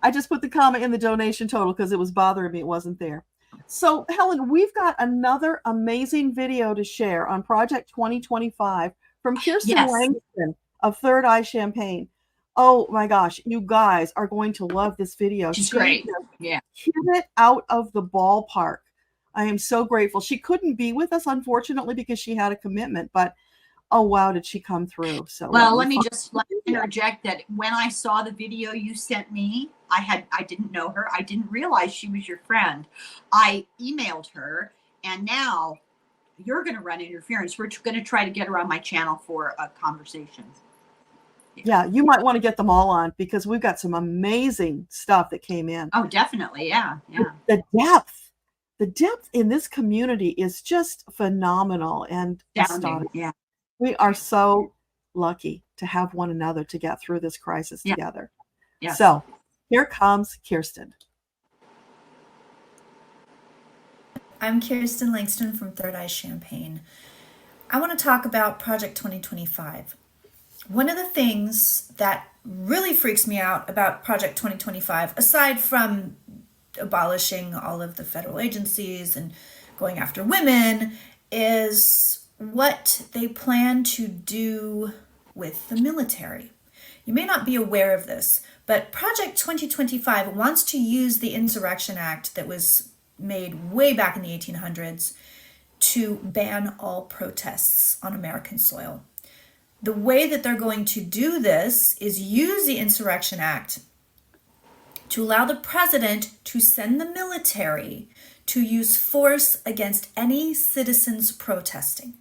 A: I just put the comment in the donation total because it was bothering me. It wasn't there. So, Helen, we've got another amazing video to share on Project 2025 from Kirsten Langston of Third Eye Champagne. Oh my gosh, you guys are going to love this video.
C: She's great.
A: Yeah. Hit it out of the ballpark. I am so grateful. She couldn't be with us, unfortunately, because she had a commitment, but oh wow, did she come through. So
C: well, let me just interject that when I saw the video you sent me, I didn't know her. I didn't realize she was your friend. I emailed her, and now you're going to run interference. We're going to try to get her on my channel for a conversation.
A: Yeah, you might want to get them all on because we've got some amazing stuff that came in.
C: Oh, definitely. Yeah.
A: The depth in this community is just phenomenal and astonishing.
C: Yeah.
A: We are so lucky to have one another to get through this crisis together. Yeah. So here comes Kirsten.
D: I'm Kirsten Langston from Third Eye Champagne. I want to talk about Project 2025. One of the things that really freaks me out about Project 2025, aside from abolishing all of the federal agencies and going after women, is what they plan to do with the military. You may not be aware of this, but Project 2025 wants to use the Insurrection Act that was made way back in the 1800s to ban all protests on American soil. The way that they're going to do this is use the Insurrection Act to allow the president to send the military to use force against any citizens protesting.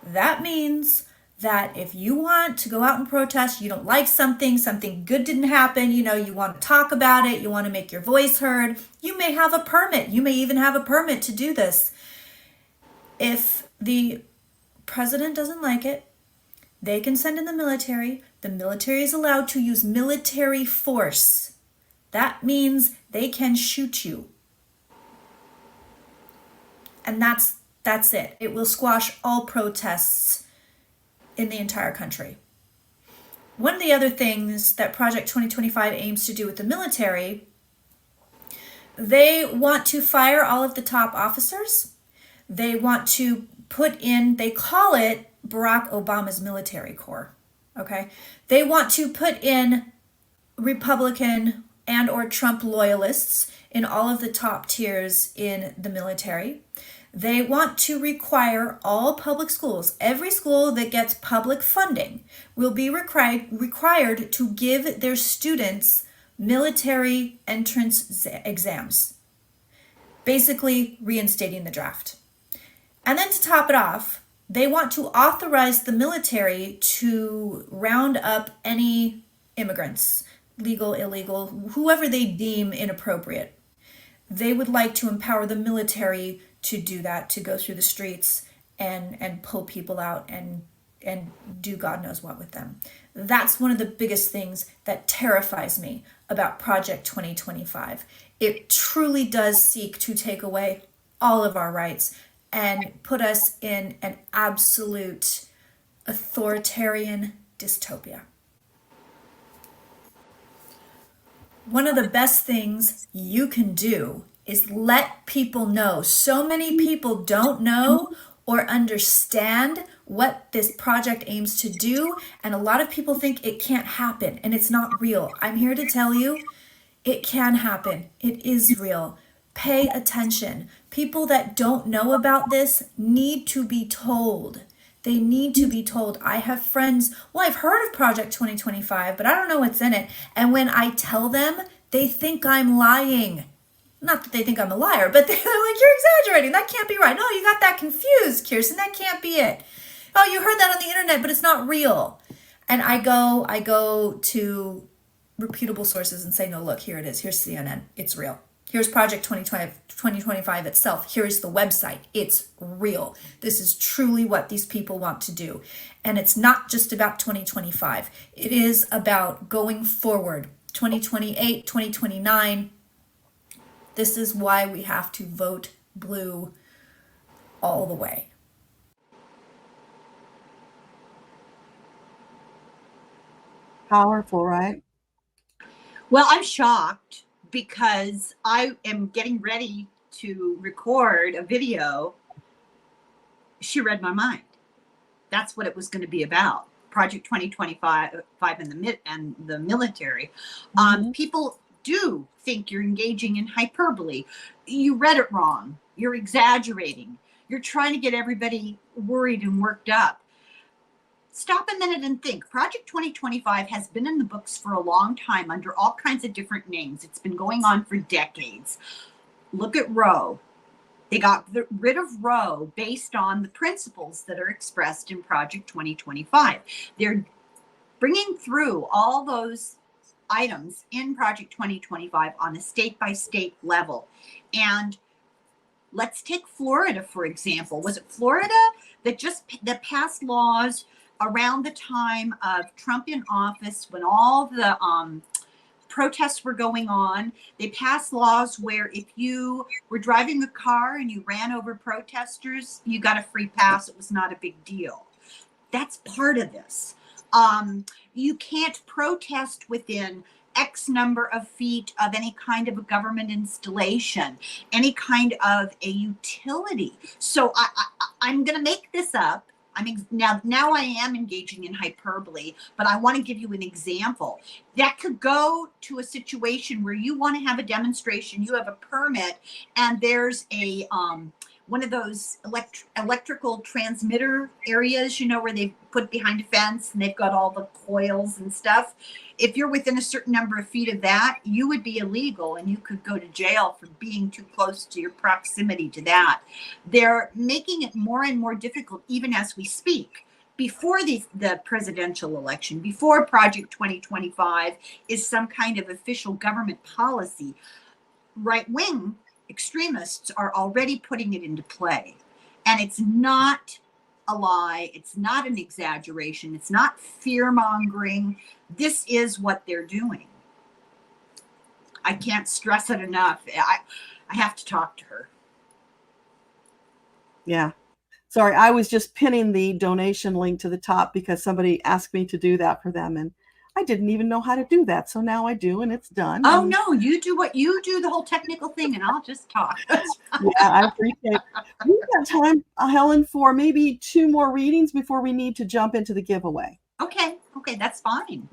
D: That means that if you want to go out and protest, you don't like something good didn't happen, you want to talk about it, you want to make your voice heard, you may have a permit. You may even have a permit to do this. If the president doesn't like it, they can send in the military. The military is allowed to use military force. That means they can shoot you. And that's it. It will squash all protests in the entire country. One of the other things that Project 2025 aims to do with the military, they want to fire all of the top officers. They want to put in, they call it Barack Obama's military corps. Okay? They want to put in Republican and or Trump loyalists in all of the top tiers in the military. They want to require all public schools, every school that gets public funding will be required to give their students military entrance exams, basically reinstating the draft. And then to top it off, they want to authorize the military to round up any immigrants, legal, illegal, whoever they deem inappropriate. They would like to empower the military to do that, to go through the streets and pull people out and do God knows what with them. That's one of the biggest things that terrifies me about Project 2025. It truly does seek to take away all of our rights and put us in an absolute authoritarian dystopia. One of the best things you can do is let people know. So many people don't know or understand what this project aims to do, and a lot of people think it can't happen and it's not real. I'm here to tell you, it can happen. It is real. Pay attention. People that don't know about this need to be told. They need to be told. I have friends, well, I've heard of Project 2025, but I don't know what's in it. And when I tell them, they think I'm lying. Not that they think I'm a liar, but they're like, you're exaggerating. That can't be right. No, you got that confused, Kirsten. That can't be it. Oh, you heard that on the internet, but it's not real. And I go to reputable sources and say, no, look, here it is. Here's CNN. It's real. Here's Project 2025 itself. Here's the website. It's real. This is truly what these people want to do. And it's not just about 2025. It is about going forward, 2028, 2029. This is why we have to vote blue all the way.
A: Powerful, right?
C: Well, I'm shocked because I am getting ready to record a video. She read my mind. That's what it was going to be about. Project 2025 and the military. People do think you're engaging in hyperbole. You read it wrong. You're exaggerating. You're trying to get everybody worried and worked up. Stop a minute and think. Project 2025 has been in the books for a long time under all kinds of different names. It's been going on for decades. Look at Roe. They got rid of Roe based on the principles that are expressed in Project 2025. They're bringing through all those items in Project 2025 on a state-by-state level. And let's take Florida, for example. Was it Florida that passed laws around the time of Trump in office, when all the protests were going on? They passed laws where if you were driving a car and you ran over protesters, you got a free pass. It was not a big deal. That's part of this. You can't protest within X number of feet of any kind of a government installation, any kind of a utility. So I'm going to make this up. Now I am engaging in hyperbole, but I want to give you an example. That could go to a situation where you want to have a demonstration, you have a permit, and there's a one of those electrical transmitter areas, where they put behind a fence and they've got all the coils and stuff. If you're within a certain number of feet of that, you would be illegal and you could go to jail for being too close to your proximity to that. They're making it more and more difficult even as we speak. Before the presidential election, before Project 2025 is some kind of official government policy, right-wing extremists are already putting it into play. And it's not a lie. It's not an exaggeration. It's not fear-mongering. This is what they're doing. I can't stress it enough. I have to talk to her.
A: Yeah. Sorry, I was just pinning the donation link to the top because somebody asked me to do that for them, and I didn't even know how to do that. So now I do, and it's done.
C: Oh, no, you do what you do, the whole technical thing, and I'll just talk.
A: Yeah, I appreciate it. We've got time, Helen, for maybe 2 more readings before we need to jump into the giveaway.
C: Okay, that's fine.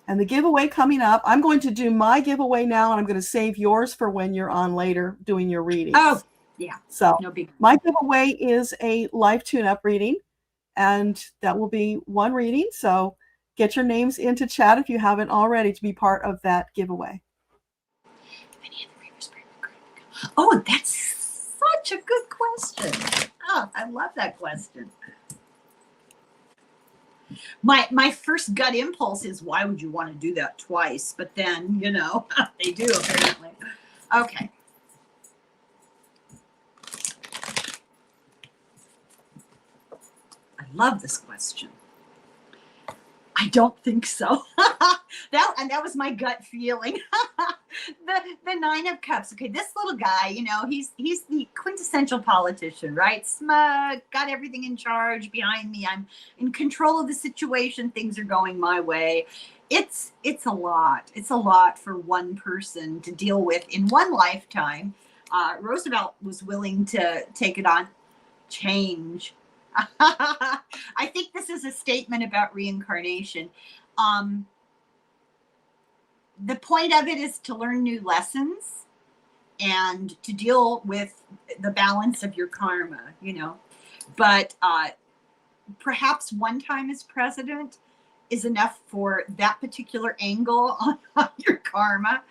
A: And the giveaway coming up, I'm going to do my giveaway now, and I'm going to save yours for when you're on later doing your readings.
C: Oh, yeah.
A: So
C: no big.
A: My giveaway is a life tune-up reading, and that will be 1 reading. So get your names into chat if you haven't already to be part of that giveaway.
C: Oh, that's such a good question. Oh, I love that question. My first gut impulse is, why would you want to do that twice? But then, they do apparently. Okay. I love this question. I don't think so. that was my gut feeling. the 9 of Cups. Okay, this little guy, he's the quintessential politician, right? Smug, got everything in charge behind me. I'm in control of the situation. Things are going my way. It's a lot. It's a lot for one person to deal with in one lifetime. Roosevelt was willing to take it on. Change. I think this is a statement about reincarnation. The point of it is to learn new lessons and to deal with the balance of your karma, but perhaps one time as president is enough for that particular angle on your karma.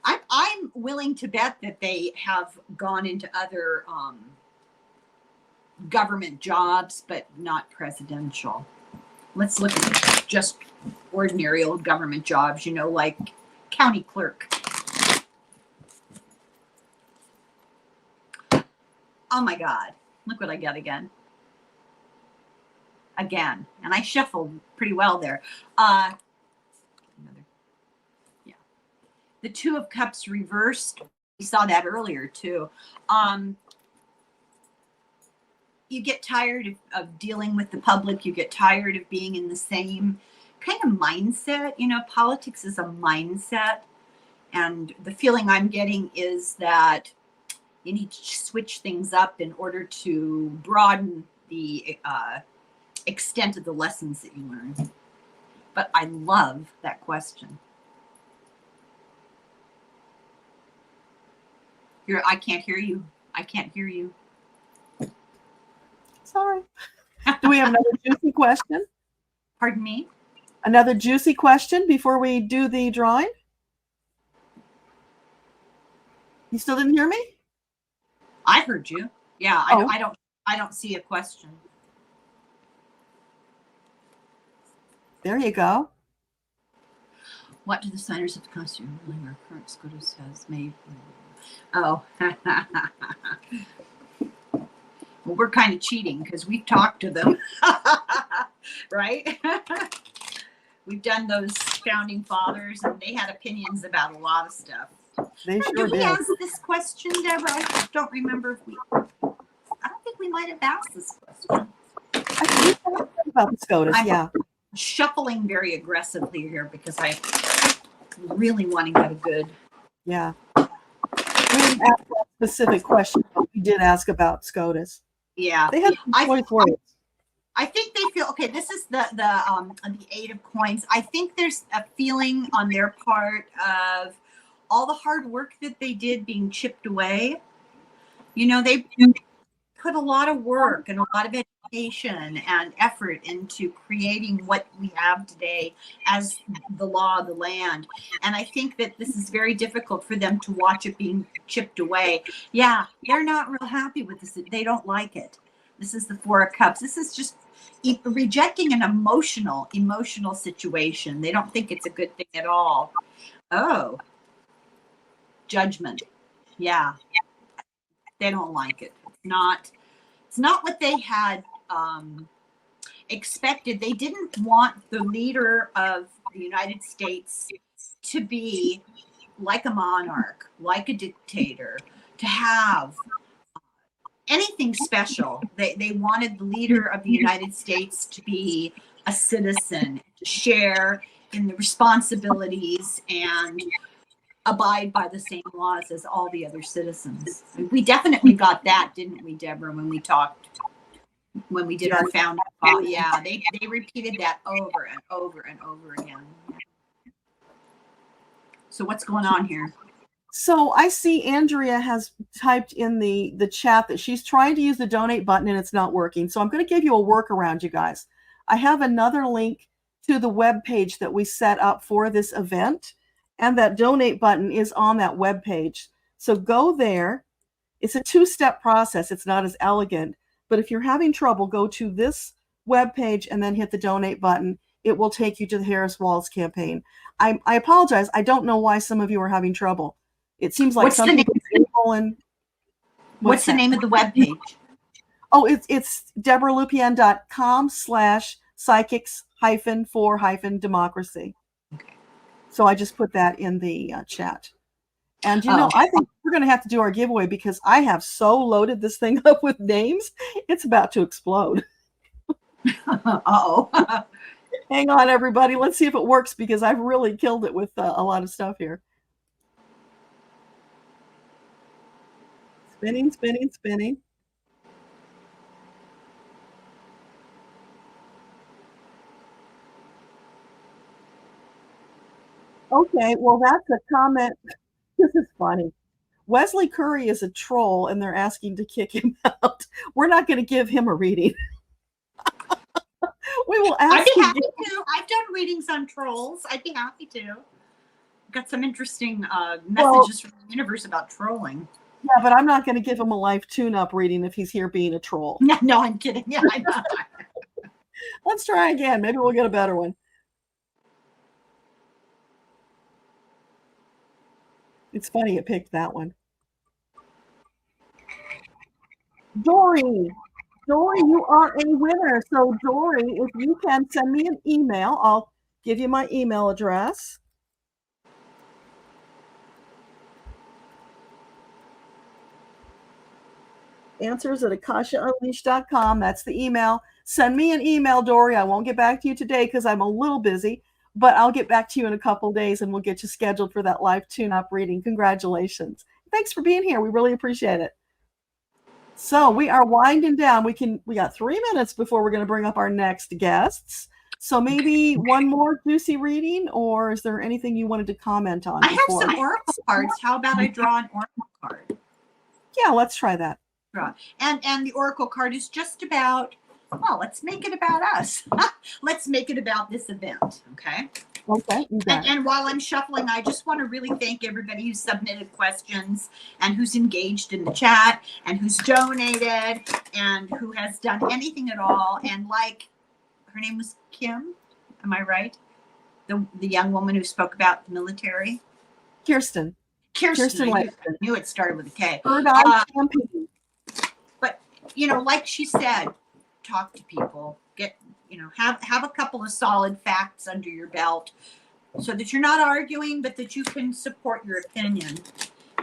C: I'm willing to bet that they have gone into other government jobs, but not presidential. Let's look at just ordinary old government jobs, like county clerk. Oh my God, look what I got again. And I shuffled pretty well there. The Two of Cups reversed. We saw that earlier too. You get tired of dealing with the public. You get tired of being in the same kind of mindset. Politics is a mindset. And the feeling I'm getting is that you need to switch things up in order to broaden the extent of the lessons that you learn. But I love that question. I can't hear you. I can't hear you.
A: Sorry. Do we have another juicy question?
C: Pardon me?
A: Another juicy question before we do the drawing? You still didn't hear me?
C: I heard you. Yeah, I don't see a question.
A: There you go.
C: What do the signers of the Constitution really our current SCOTUS has made? Oh. Well, we're kind of cheating because we've talked to them, right? We've done those founding fathers, and they had opinions about a lot of stuff.
A: They sure
C: did we
A: did.
C: ask this question, Deborah? I don't remember if we. I don't think we might have asked this question.
A: I think we talked about the SCOTUS, yeah.
C: Shuffling very aggressively here because I really want to get a good.
A: Yeah. We didn't ask that specific question, but we did ask about SCOTUS.
C: Yeah.
A: They had some choice words.
C: I think they feel okay. This is the Eight of Coins. I think there's a feeling on their part of all the hard work that they did being chipped away. They put a lot of work and a lot of education and effort into creating what we have today as the law of the land. And I think that this is very difficult for them to watch it being chipped away. Yeah, they're not real happy with this. They don't like it. This is the Four of Cups. This is just rejecting an emotional situation. They don't think it's a good thing at all. Oh, Judgment. Yeah, they don't like it. It's not what they had expected. They didn't want the leader of the United States to be like a monarch, like a dictator, to have anything special. They wanted the leader of the United States to be a citizen, to share in the responsibilities and abide by the same laws as all the other citizens. We definitely got that, didn't we, Deborah, when we talked, when we did our founding? Yeah, they repeated that over and over and over again. So what's going on here?
A: So I see Andrea has typed in the chat that she's trying to use the donate button and it's not working. So I'm going to give you a workaround, you guys. I have another link to the web page that we set up for this event, and that donate button is on that web page. So go there. It's a two-step process. It's not as elegant, but if you're having trouble, go to this web page and then hit the donate button. It will take you to the Harris Walls campaign. I apologize. I don't know why some of you are having trouble. It seems like some people and
C: what's the name of the web page?
A: Oh, it's debralupien.com/psychics-for-democracy.
C: Okay.
A: So I just put that in the chat. And I think we're going to have to do our giveaway because I have so loaded this thing up with names. It's about to explode.
C: Uh-oh.
A: Hang on, everybody. Let's see if it works because I've really killed it with a lot of stuff here. Spinning, spinning, spinning. Okay, well, that's a comment. This is funny. Wesley Curry is a troll and they're asking to kick him out. We're not going to give him a reading. We will ask
C: I'd be
A: him.
C: happy to. I've done readings on trolls. I'd be happy to. Got some interesting messages from the universe about trolling.
A: Yeah, but I'm not going to give him a life tune-up reading if he's here being a troll.
C: No, I'm kidding. Yeah, I know.
A: Let's try again. Maybe we'll get a better one. It's funny it picked that one. Dory, you are a winner. So Dory, if you can send me an email, I'll give you my email address. answers@akashaunleashed.com. That's the email. Send me an email, Dory. I won't get back to you today because I'm a little busy, but I'll get back to you in a couple of days and we'll get you scheduled for that live tune-up reading. Congratulations. Thanks for being here. We really appreciate it. So we are winding down. We got 3 minutes before we're going to bring up our next guests. So maybe one more juicy reading, or is there anything you wanted to comment on?
C: I have some oracle cards. How about I draw an oracle card?
A: Yeah, let's try that.
C: And the oracle card is just about, well, let's make it about us. Let's make it about this event, okay?
A: Okay.
C: And while I'm shuffling, I just want to really thank everybody who submitted questions and who's engaged in the chat and who's donated and who has done anything at all. And like, her name was Kim, am I right? The young woman who spoke about the military?
A: Kirsten.
C: I knew it started with a K.
A: Third Eye Campaign.
C: But, you know, like she said, talk to people. Get, you know, have a couple of solid facts under your belt so that you're not arguing, but that you can support your opinion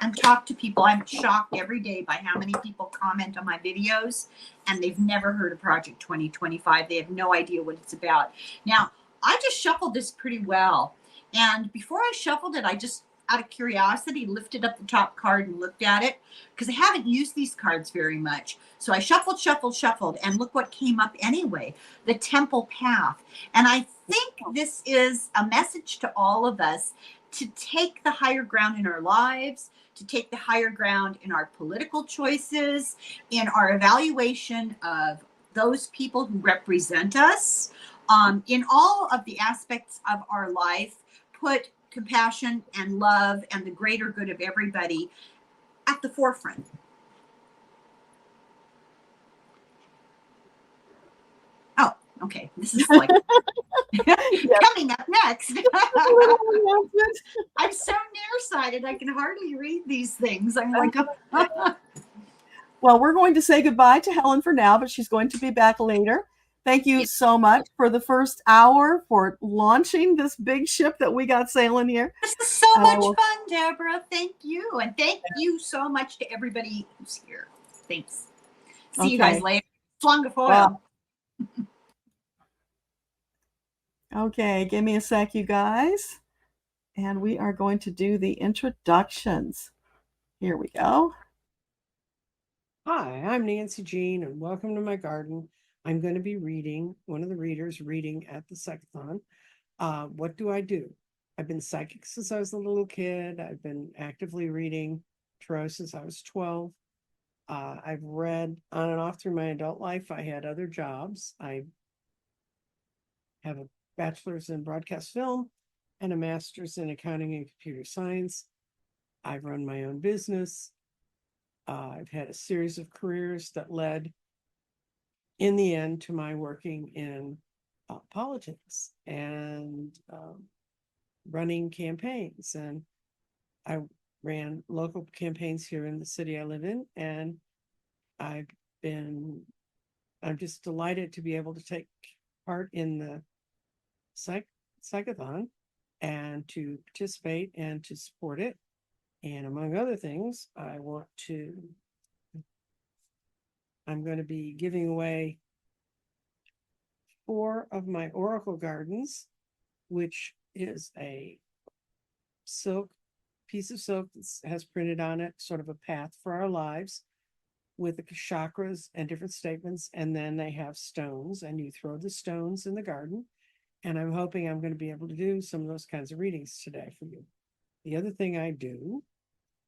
C: and talk to people. I'm shocked every day by how many people comment on my videos and they've never heard of Project 2025. They have no idea what it's about. Now, I just shuffled this pretty well. And before I shuffled it, I just, out of curiosity, lifted up the top card and looked at it because I haven't used these cards very much. So I shuffled, and look what came up anyway, the Temple Path. And I think this is a message to all of us to take the higher ground in our lives, to take the higher ground in our political choices, in our evaluation of those people who represent us, in all of the aspects of our life. Put compassion and love and the greater good of everybody at the forefront. Oh, okay. This is like coming up next. I'm so nearsighted, I can hardly read these things. I'm like,
A: well, we're going to say goodbye to Helen for now, but she's going to be back later. Thank you so much for the first hour, for launching this big ship that we got sailing here.
C: This is so much fun, Deborah. Thank you. And thank you so much to everybody who's here. Thanks. See you guys later. Slung of foil.
A: Wow. Okay, give me a sec, you guys. And we are going to do the introductions. Here we go.
E: Hi, I'm Nancy Jean, and welcome to my garden. I'm going to be reading, one of the readers reading at the Psychathon. What do I do? I've been psychic since I was a little kid. I've been actively reading tarot since I was 12. I've read on and off through my adult life. I had other jobs. I have a bachelor's in broadcast film and a master's in accounting and computer science. I've run my own business. I've had a series of careers that led in the end to my working in politics and running campaigns. And I ran local campaigns here in the city I live in. And I'm just delighted to be able to take part in the Psychathon and to participate and to support it. And among other things, I'm going to be giving away 4 of my Oracle Gardens, which is a piece of silk that has printed on it sort of a path for our lives with the chakras and different statements. And then they have stones, and you throw the stones in the garden. And I'm hoping I'm going to be able to do some of those kinds of readings today for you. The other thing I do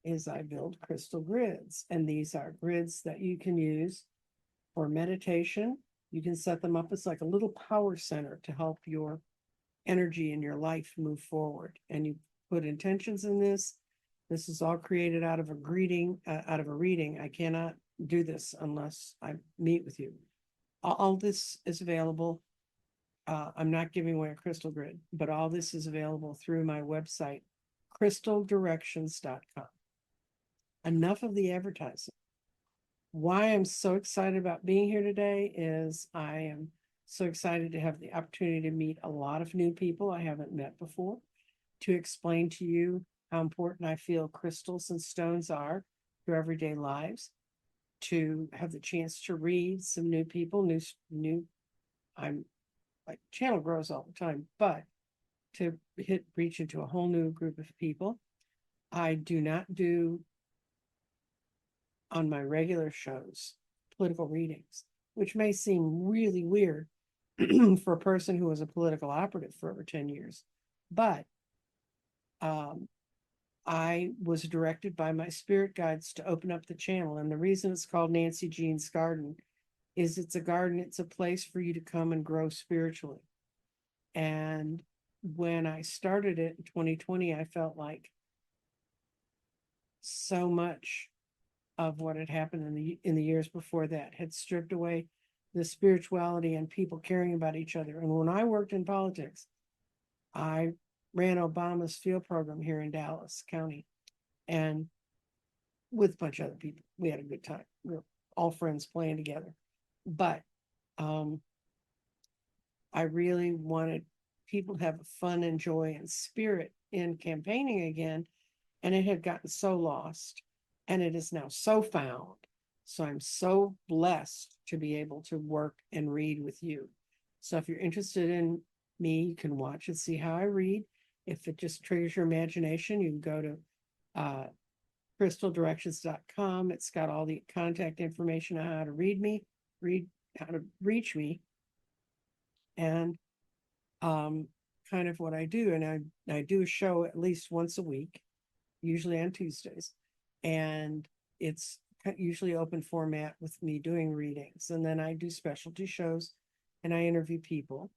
E: is I build crystal grids, and these are grids that you can use for meditation. You can set them up as like a little power center to help your energy in your life move forward. And you put intentions in this. This is all created out of a reading. I cannot do this unless I meet with you. All this is available. I'm not giving away a crystal grid, but all this is available through my website, crystaldirections.com. Enough of the advertising. Why I'm so excited about being here today is I am so excited to have the opportunity to meet a lot of new people I haven't met before, to explain to you how important I feel crystals and stones are to everyday lives, to have the chance to read some new people, I'm like, channel grows all the time, but to reach into a whole new group of people. I do not do on my regular shows political readings, which may seem really weird for a person who was a political operative for over 10 years. But I was directed by my spirit guides to open up the channel. And the reason it's called Nancy Jean's Garden is it's a garden. It's a place for you to come and grow spiritually. And when I started it in 2020, I felt like so much of what had happened in the years before that had stripped away the spirituality and people caring about each other. And when I worked in politics, I ran Obama's field program here in Dallas County, and with a bunch of other people, we had a good time. We were all friends playing together. But I really wanted people to have fun and joy and spirit in campaigning again, and it had gotten so lost, and it is now so found. So I'm so blessed to be able to work and read with you. So if you're interested in me, you can watch and see how I read. If it just triggers your imagination, you can go to crystaldirections.com. It's got all the contact information on how to how to reach me, and kind of what I do. And I do a show at least once a week, usually on Tuesdays, and it's usually open format with me doing readings. And then I do specialty shows and I interview people.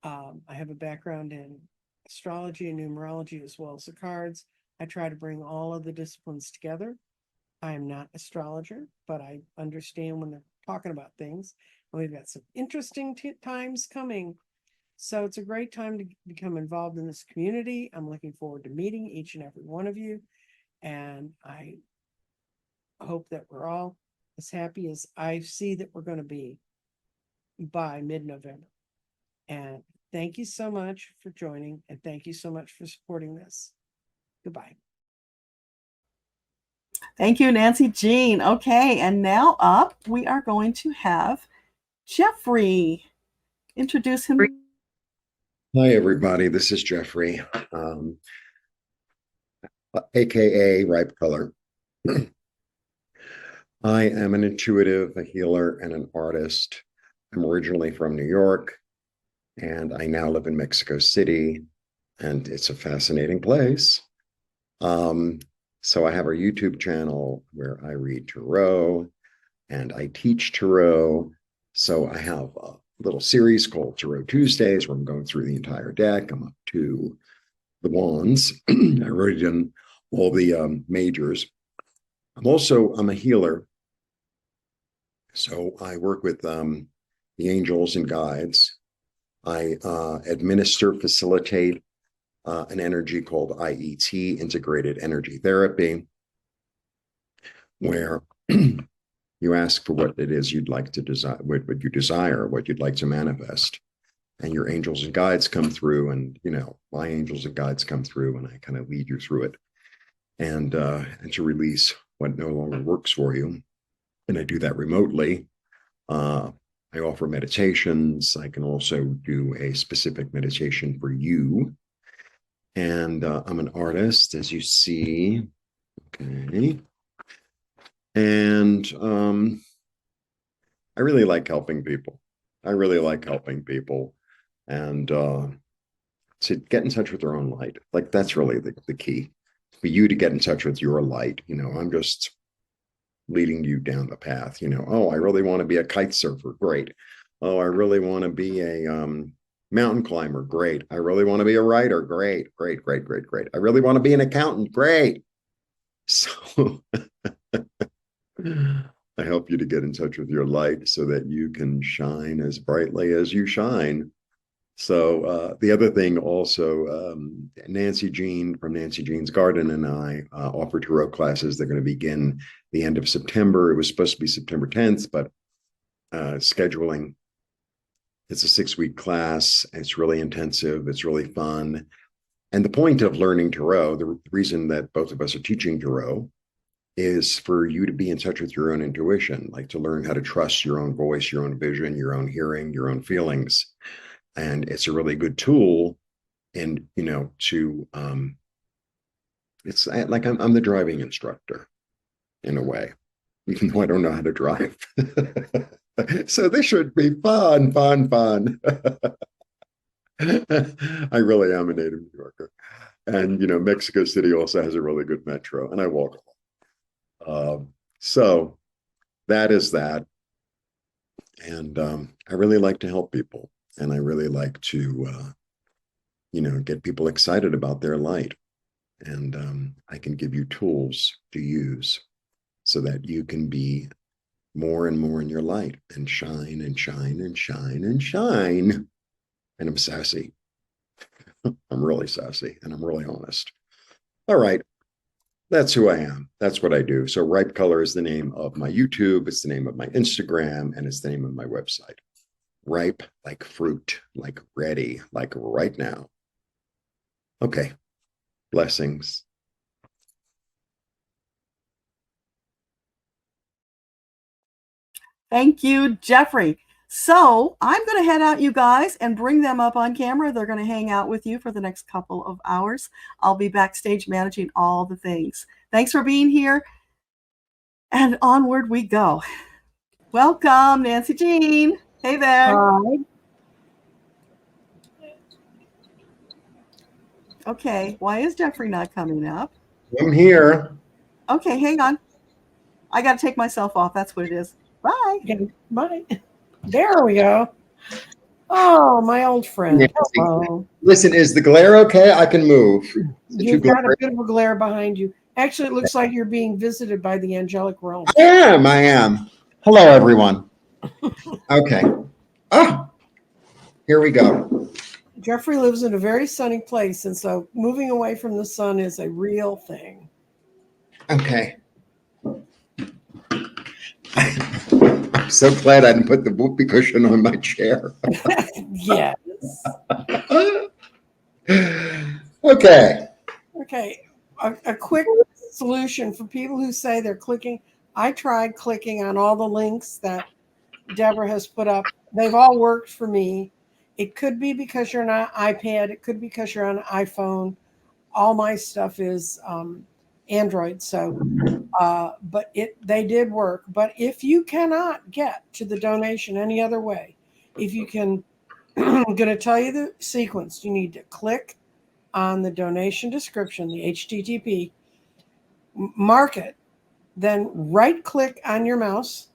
E: I have a background in astrology and numerology as well as the cards. I try to bring all of the disciplines together. I am not an astrologer, but I understand when they're talking about things. And we've got some interesting times coming. So it's a great time to become involved in this community. I'm looking forward to meeting each and every one of you. And I hope that we're all as happy as I see that we're going to be by mid-November. And thank you so much for joining, and thank you so much for supporting this. Goodbye.
A: Thank you, Nancy Jean. Okay, and now up, we are going to have Jeffrey. Introduce him.
F: Hi, everybody. This is Jeffrey, aka Ripe Color. I am an intuitive, a healer, and an artist. I'm originally from New York, and I now live in Mexico City, and it's a fascinating place. So I have a YouTube channel where I read tarot and I teach tarot. So I have a little series called Tarot Tuesdays where I'm going through the entire deck. I'm up to the wands. I've already done all the majors. I'm a healer. So I work with the angels and guides. I facilitate an energy called IET, Integrated Energy Therapy, where you ask for what it is you'd like to desire, what you desire, what you'd like to manifest. And your angels and guides come through, and, my angels and guides come through, and I kind of lead you through it and to release what no longer works for you. And I do that remotely. I offer meditations. I can also do a specific meditation for you. And I'm an artist, as you see. Okay. And I really like helping people. And to get in touch with their own light. Like, that's really the key. for you to get in touch with your light. I'm just leading you down the path. Oh, I really want to be a kite surfer. Great. Oh, I really want to be a mountain climber. Great. I really want to be a writer. Great, great, great, great, great. I really want to be an accountant. Great. So I help you to get in touch with your light so that you can shine as brightly as you shine. So the other thing also, Nancy Jean from Nancy Jean's Garden and I offer tarot classes. They're going to begin the end of September. It was supposed to be September 10th, but scheduling. It's a 6-week class. It's really intensive. It's really fun. And the point of learning tarot, the reason that both of us are teaching tarot, is for you to be in touch with your own intuition, like to learn how to trust your own voice, your own vision, your own hearing, your own feelings. And it's a really good tool. And, it's like I'm the driving instructor in a way, even though I don't know how to drive. So this should be fun, fun, fun. I really am a native New Yorker. And, Mexico City also has a really good metro, and I walk a lot. So that is that. And I really like to help people. And I really like to, get people excited about their light. And I can give you tools to use so that you can be more and more in your light and shine and shine and shine and shine. And I'm sassy. I'm really sassy and I'm really honest. All right. That's who I am. That's what I do. So Ripe Color is the name of my YouTube. It's the name of my Instagram, and it's the name of my website. Ripe, like fruit, like ready, like right now. Okay. Blessings.
A: Thank you, Jeffrey. So I'm going to head out, you guys, and bring them up on camera. They're going to hang out with you for the next couple of hours. I'll be backstage managing all the things. Thanks for being here. And onward we go. Welcome, Nancy Jean. Hey there.
E: Hi.
A: Okay, why is Jeffrey not coming up?
F: I'm here.
A: Okay, hang on. I got to take myself off. That's what it is. Bye.
E: Okay, bye. There we go. Oh, my old friend.
F: Nancy.
E: Hello.
F: Listen, is the glare okay? I can move.
E: You've got a bit of a glare behind you. Actually, it looks like you're being visited by the angelic realm.
F: I am. Hello, everyone. Okay. Ah, here we go.
E: Jeffrey lives in a very sunny place, and so moving away from the sun is a real thing.
F: Okay. I'm so glad I didn't put the whoopee cushion on my chair.
E: Yes.
F: Okay.
E: Okay. A quick solution for people who say they're clicking. I tried clicking on all the links that Deborah has put up. They've all worked for me. It could be because you're on an iPad. It could be because you're on an iPhone. All my stuff is Android. So, but they did work. But if you cannot get to the donation any other way, if you can, I'm going to tell you the sequence. You need to click on the donation description, the HTTP, mark it, then right click on your mouse,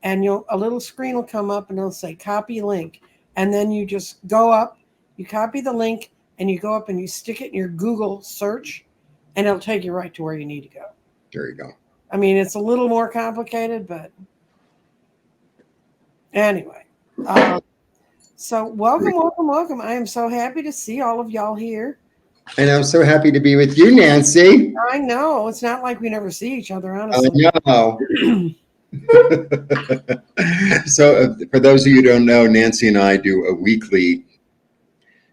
E: and a little screen will come up and it'll say copy link. And then you just go up, you copy the link, and you go up and you stick it in your Google search, and it'll take you right to where you need to go.
F: There you go.
E: I mean, it's a little more complicated, but anyway. So welcome, welcome, welcome. I am so happy to see all of y'all here.
F: And I'm so happy to be with you, Nancy.
E: I know. It's not like we never see each other, honestly.
F: I know. So for those of you who don't know, Nancy and I do a weekly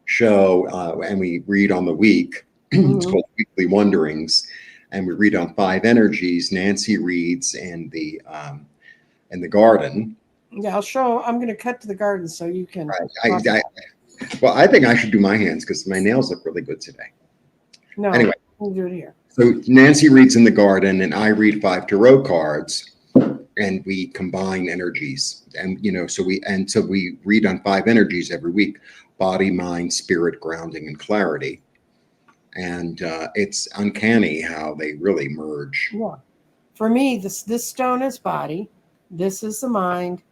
F: show, and we read on the week. It's called Weekly Wonderings, and we read on 5 energies. Nancy reads in the garden.
E: Yeah, I'm going to cut to the garden so you can.
F: Right. Well, I think I should do my hands because my nails look really good today.
E: No,
F: anyway,
E: we'll do it here.
F: So Nancy reads in the garden, and I read 5 tarot cards, and we combine energies. And so we read on 5 energies every week: body, mind, spirit, grounding, and clarity. And it's uncanny how they really merge.
E: Yeah. For me, this stone is body, this is the mind,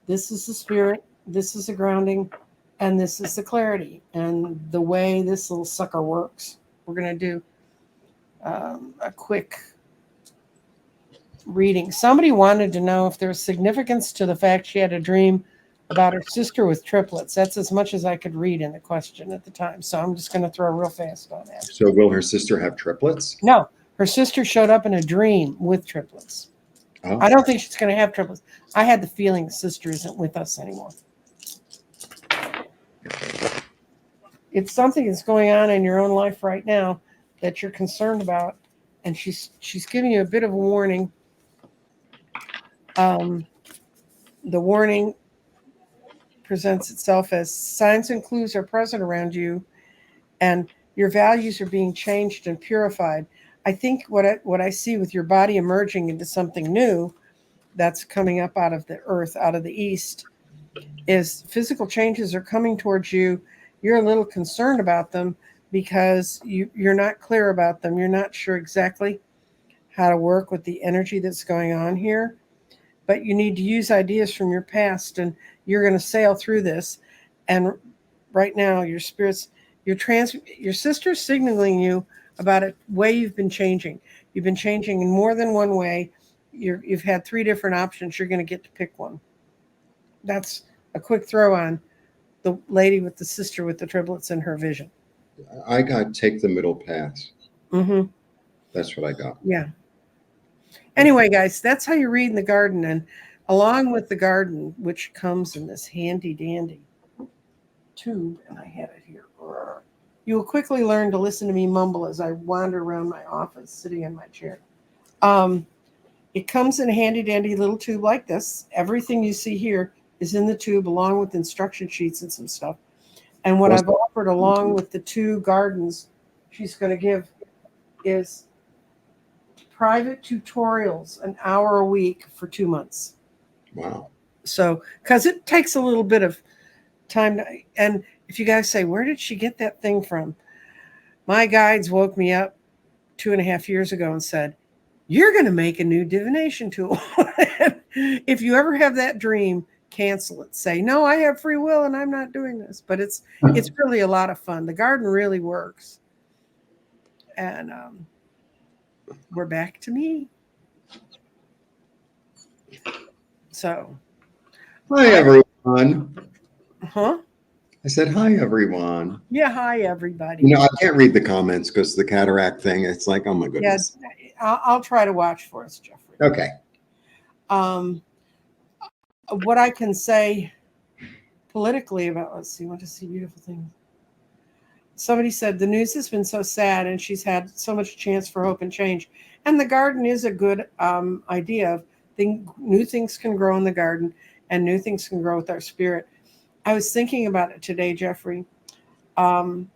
E: this is the spirit, this is the grounding, and this is the clarity. And the way this little sucker works, we're going to do a quick reading. Somebody wanted to know if there's significance to the fact she had a dream about her sister with triplets. That's as much as I could read in the question at the time. So I'm just going to throw real fast on that.
F: So will her sister have triplets?
E: No, her sister showed up in a dream with triplets.
F: Oh.
E: I don't think she's going to have triplets. I had the feeling the sister isn't with us anymore. It's something that's going on in your own life right now that you're concerned about, and she's giving you a bit of a warning. The warning presents itself as signs and clues are present around you, and your values are being changed and purified. I think what I see with your body emerging into something new that's coming up out of the earth, out of the east, is physical changes are coming towards you. You're a little concerned about them because you're not clear about them. You're not sure exactly how to work with the energy that's going on here, but you need to use ideas from your past, and you're going to sail through this. And right now, your spirits, your sister's signaling you about a way you've been changing. You've been changing in more than one way. You've had 3 different options. You're going to get to pick one. That's a quick throw on the lady with the sister with the triplets in her vision.
F: I got take the middle path.
E: Mm-hmm.
F: That's what I got.
E: Yeah. Anyway, guys, that's how you read in the garden. And along with the garden, which comes in this handy dandy tube, and I had it here. You will quickly learn to listen to me mumble as I wander around my office, sitting in my chair. It comes in a handy dandy little tube like this. Everything you see here is in the tube, along with instruction sheets and some stuff. And what I've offered along with the 2 gardens she's going to give is private tutorials, an hour a week for 2 months.
F: Wow.
E: So, because it takes a little bit of time. And if you guys say, where did she get that thing from? My guides woke me up 2.5 years ago and said, you're going to make a new divination tool. If you ever have that dream, cancel it. Say, no, I have free will and I'm not doing this. But it's really a lot of fun. The garden really works. And we're back to me. So.
F: Hi, everyone.
E: Huh?
F: I said, hi, everyone.
E: Yeah, hi, everybody.
F: You know, I can't read the comments because the cataract thing, it's like, oh, my goodness.
E: Yeah, I'll try to watch for us, Jeffrey.
F: Okay.
E: What I can say politically about, let's see, want to see beautiful things. Somebody said the news has been so sad and she's had so much chance for hope and change. And the garden is a good idea of new things can grow in the garden and new things can grow with our spirit. I was thinking about it today, Jeffrey. My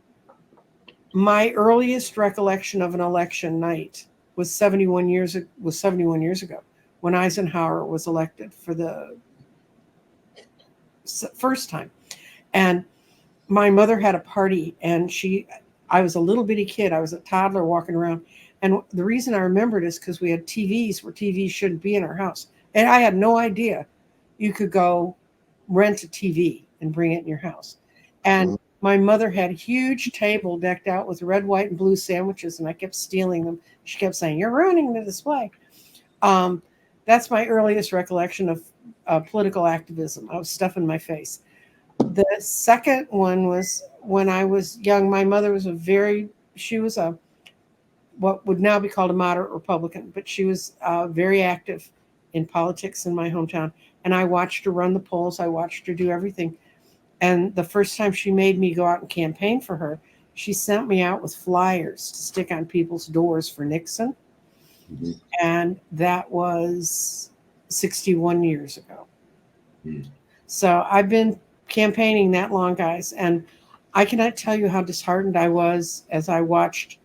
E: earliest recollection of an election night was 71 years ago when Eisenhower was elected for the first time. And my mother had a party, and I was a little bitty kid. I was a toddler walking around. And the reason I remembered is because we had TVs where TVs shouldn't be in our house. And I had no idea you could go rent a TV and bring it in your house. And my mother had a huge table decked out with red, white, and blue sandwiches, and I kept stealing them. She kept saying, you're ruining the display. That's my earliest recollection of political activism. I was stuffing my face. The second one was when I was young. My mother was she was what would now be called a moderate Republican, but she was very active in politics in my hometown. And I watched her run the polls. I watched her do everything. And the first time she made me go out and campaign for her, she sent me out with flyers to stick on people's doors for Nixon. Mm-hmm. And that was 61 years ago. Mm-hmm. So I've been campaigning that long, guys. And I cannot tell you how disheartened I was as I watched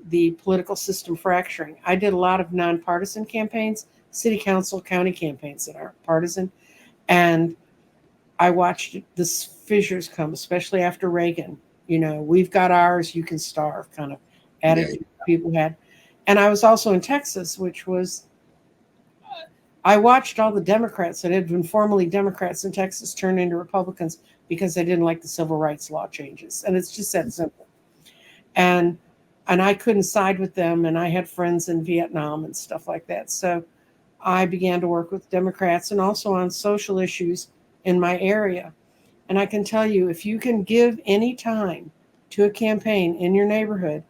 E: the political system fracturing. I did a lot of nonpartisan campaigns, city council, county campaigns that aren't partisan. And I watched the fissures come, especially after Reagan. You know, we've got ours, you can starve kind of attitude people had. And I was also in Texas, which was, I watched all the Democrats that had been formerly Democrats in Texas turn into Republicans because they didn't like the civil rights law changes. And it's just that simple. And I couldn't side with them. And I had friends in Vietnam and stuff like that. So I began to work with Democrats and also on social issues in my area. And I can tell you, if you can give any time to a campaign in your neighborhood,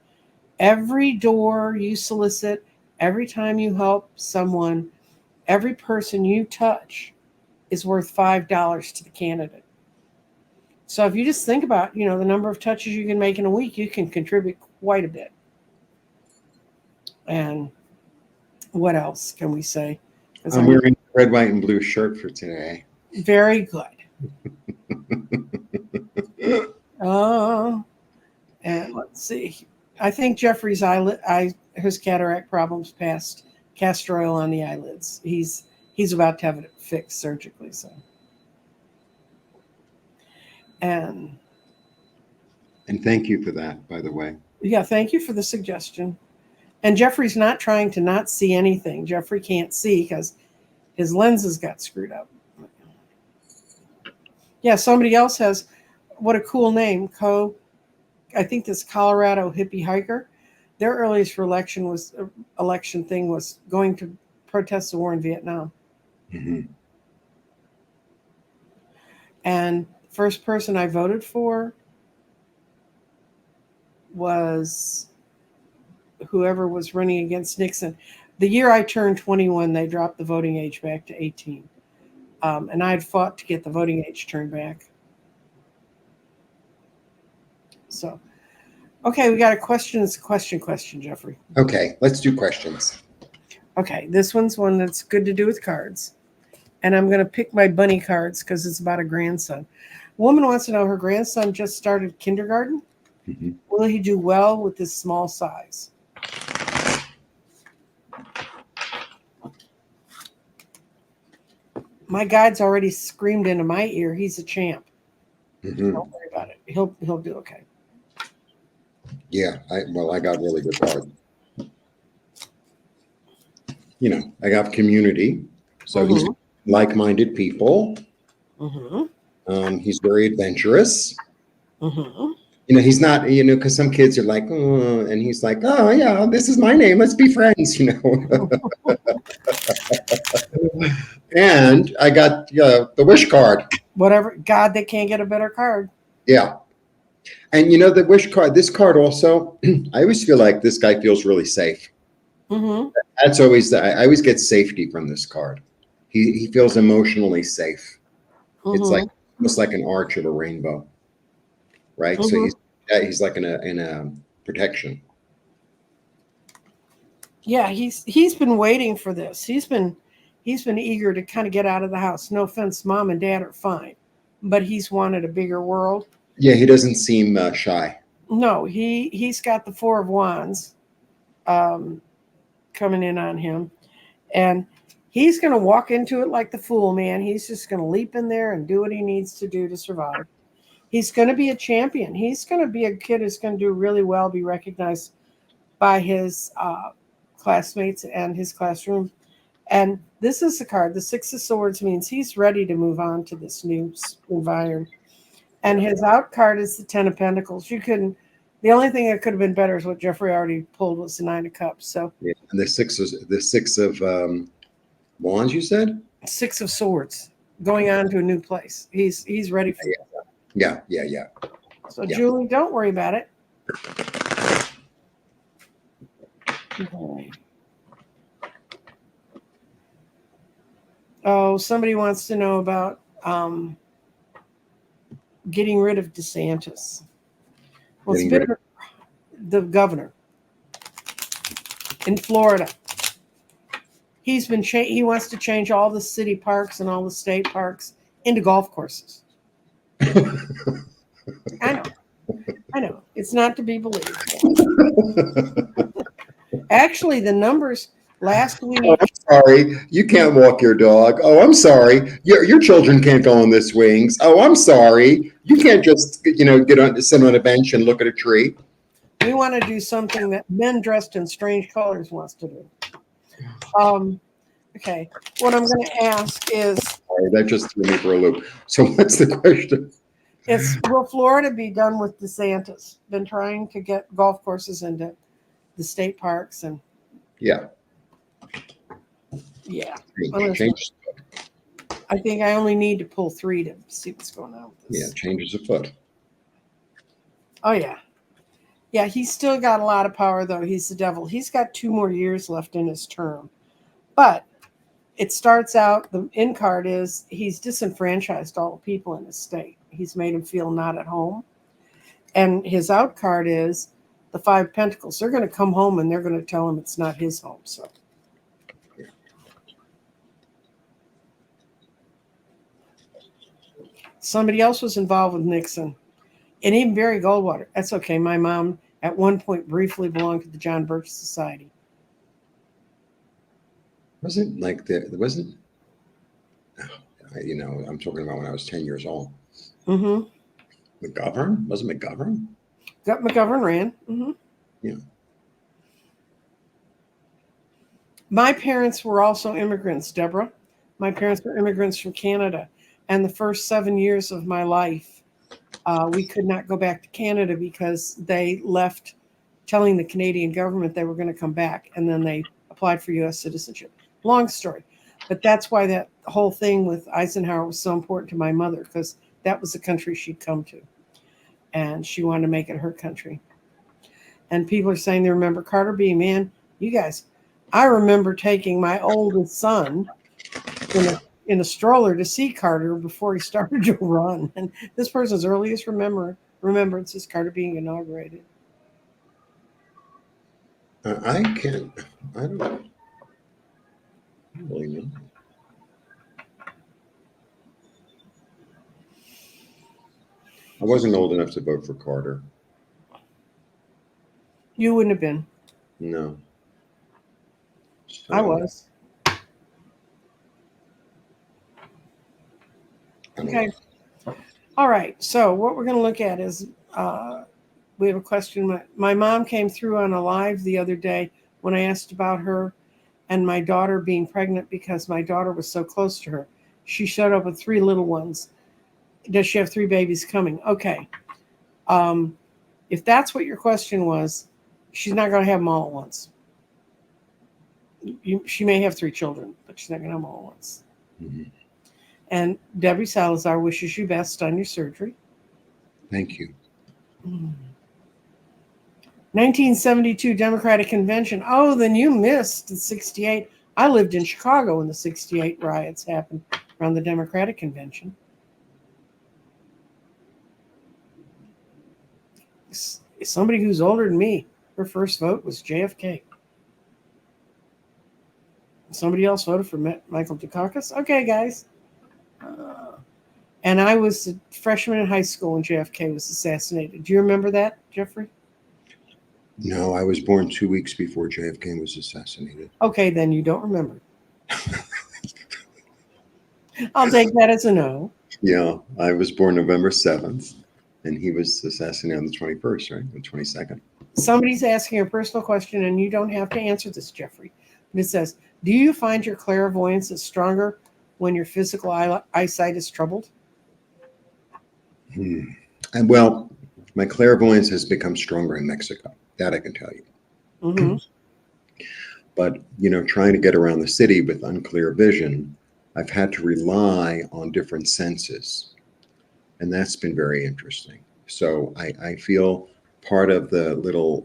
E: every door you solicit, every time you help someone, every person you touch is worth $5 to the candidate. So if you just think about, the number of touches you can make in a week, you can contribute quite a bit. And what else can we say?
F: I'm wearing a red, white, and blue shirt for today.
E: Very good. And let's see. I think Jeffrey's his cataract problems passed castor oil on the eyelids. He's about to have it fixed surgically. So, and
F: thank you for that, by the way.
E: Yeah, thank you for the suggestion. And Jeffrey's not trying to not see anything. Jeffrey can't see because his lenses got screwed up. Yeah, somebody else has, what a cool name, I think this Colorado hippie hiker. Their earliest election thing was going to protest the war in Vietnam.
F: Mm-hmm.
E: And first person I voted for was whoever was running against Nixon. The year I turned 21, they dropped the voting age back to 18. And I had fought to get the voting age turned back. So, okay, we got a question. It's a question, Jeffrey.
F: Okay, let's do questions.
E: Okay, this one's one that's good to do with cards. And I'm going to pick my bunny cards because it's about a grandson. A woman wants to know her grandson just started kindergarten.
F: Mm-hmm.
E: Will he do well with this small size? My guide's already screamed into my ear. He's a champ.
F: Mm-hmm.
E: Don't worry about it. He'll do okay.
F: Yeah, I got really good cards. I got community, so he's like-minded people.
E: Mm-hmm.
F: He's very adventurous.
E: Mm-hmm.
F: He's not, because some kids are like, oh, and he's like, oh yeah, this is my name. Let's be friends, And I got the wish card.
E: Whatever. God, they can't get a better card.
F: Yeah. And the wish card, this card also, I always feel like this guy feels really safe.
E: Mm-hmm.
F: That's always, I always get safety from this card. He feels emotionally safe.
E: Mm-hmm.
F: It's like almost like an arch of a rainbow, right?
E: Mm-hmm.
F: So he's like in a protection.
E: Yeah, he's been waiting for this. He's been eager to kind of get out of the house. No offense, mom and dad are fine, but he's wanted a bigger world.
F: Yeah, he doesn't seem shy.
E: No, he's got the Four of Wands coming in on him, and he's going to walk into it like the fool, man. He's just going to leap in there and do what he needs to do to survive. He's going to be a champion. He's going to be a kid who's going to do really well, be recognized by his classmates and his classroom. And this is the card. The Six of Swords means he's ready to move on to this new environment. And his out card is the Ten of Pentacles. The only thing that could have been better is what Jeffrey already pulled was the Nine of Cups. So
F: yeah. And the six of wands, you said?
E: Six of Swords, going on to a new place. He's ready for it.
F: Yeah.
E: So Julie, don't worry about it. Okay. Oh, somebody wants to know about getting rid of DeSantis. Well, it's been the governor in Florida. He wants to change all the city parks and all the state parks into golf courses. I know. It's not to be believed. Actually, the numbers last week.
F: Oh, I'm sorry. You can't walk your dog. Oh, I'm sorry. Your children can't go on the swings. Oh, I'm sorry. You can't just, sit on a bench and look at a tree.
E: We want to do something that men dressed in strange colors wants to do. Okay. What I'm going to ask is,
F: Sorry, that just threw me for a loop. So what's the question?
E: will Florida be done with DeSantis? Been trying to get golf courses into the state parks and
F: Yeah.
E: yeah.
F: Change.
E: I think I only need to pull 3 to see what's going on with this.
F: Yeah, changes afoot.
E: Oh yeah. Yeah, he's still got a lot of power though. He's the devil. He's got 2 more years left in his term. But it starts out, the in card is he's disenfranchised all the people in his state. He's made them feel not at home. And his out card is the 5 Pentacles. They're going to come home and they're going to tell him it's not his home. So somebody else was involved with Nixon. And even Barry Goldwater. That's okay. My mom at one point briefly belonged to the John Birch Society.
F: Wasn't like there wasn't, I'm talking about when I was 10 years old.
E: Mm-hmm.
F: McGovern? Wasn't McGovern?
E: McGovern ran. Mm-hmm.
F: Yeah.
E: My parents were also immigrants, Deborah. My parents were immigrants from Canada. And the first 7 years of my life, we could not go back to Canada because they left telling the Canadian government they were going to come back. And then they applied for U.S. citizenship. Long story. But that's why that whole thing with Eisenhower was so important to my mother, because that was the country she'd come to. And she wanted to make it her country. And people are saying they remember Carter B. Man, you guys, I remember taking my oldest son in a stroller to see Carter before he started to run. And this person's earliest remembrance is Carter being inaugurated.
F: I don't really know. I wasn't old enough to vote for Carter.
E: You wouldn't have been.
F: No. So,
E: I was.
F: I don't
E: Okay.
F: know.
E: All right. So what we're going to look at is we have a question. My mom came through on a live the other day when I asked about her and my daughter being pregnant because my daughter was so close to her. She showed up with 3 little ones. Does she have 3 babies coming? Okay. If that's what your question was, she's not going to have them all at once. She may have 3 children, but she's not going to have them all at once.
F: Mm-hmm.
E: And Debbie Salazar wishes you best on your surgery.
F: Thank you.
E: 1972 Democratic Convention. Oh, then you missed the 68. I lived in Chicago when the 68 riots happened around the Democratic Convention. Somebody who's older than me, her first vote was JFK. Somebody else voted for Michael Dukakis. Okay, guys. And I was a freshman in high school when JFK was assassinated. Do you remember that, Jeffrey?
F: No, I was born 2 weeks before JFK was assassinated.
E: Okay, then you don't remember. I'll take that as a no.
F: Yeah, I was born November 7th, and he was assassinated on the 21st, right? The 22nd.
E: Somebody's asking a personal question, and you don't have to answer this, Jeffrey. It says, do you find your clairvoyance is stronger when your physical eyesight is troubled?
F: And well, my clairvoyance has become stronger in Mexico. That I can tell you.
E: Mm-hmm.
F: But, trying to get around the city with unclear vision, I've had to rely on different senses. And that's been very interesting. So I feel part of the little,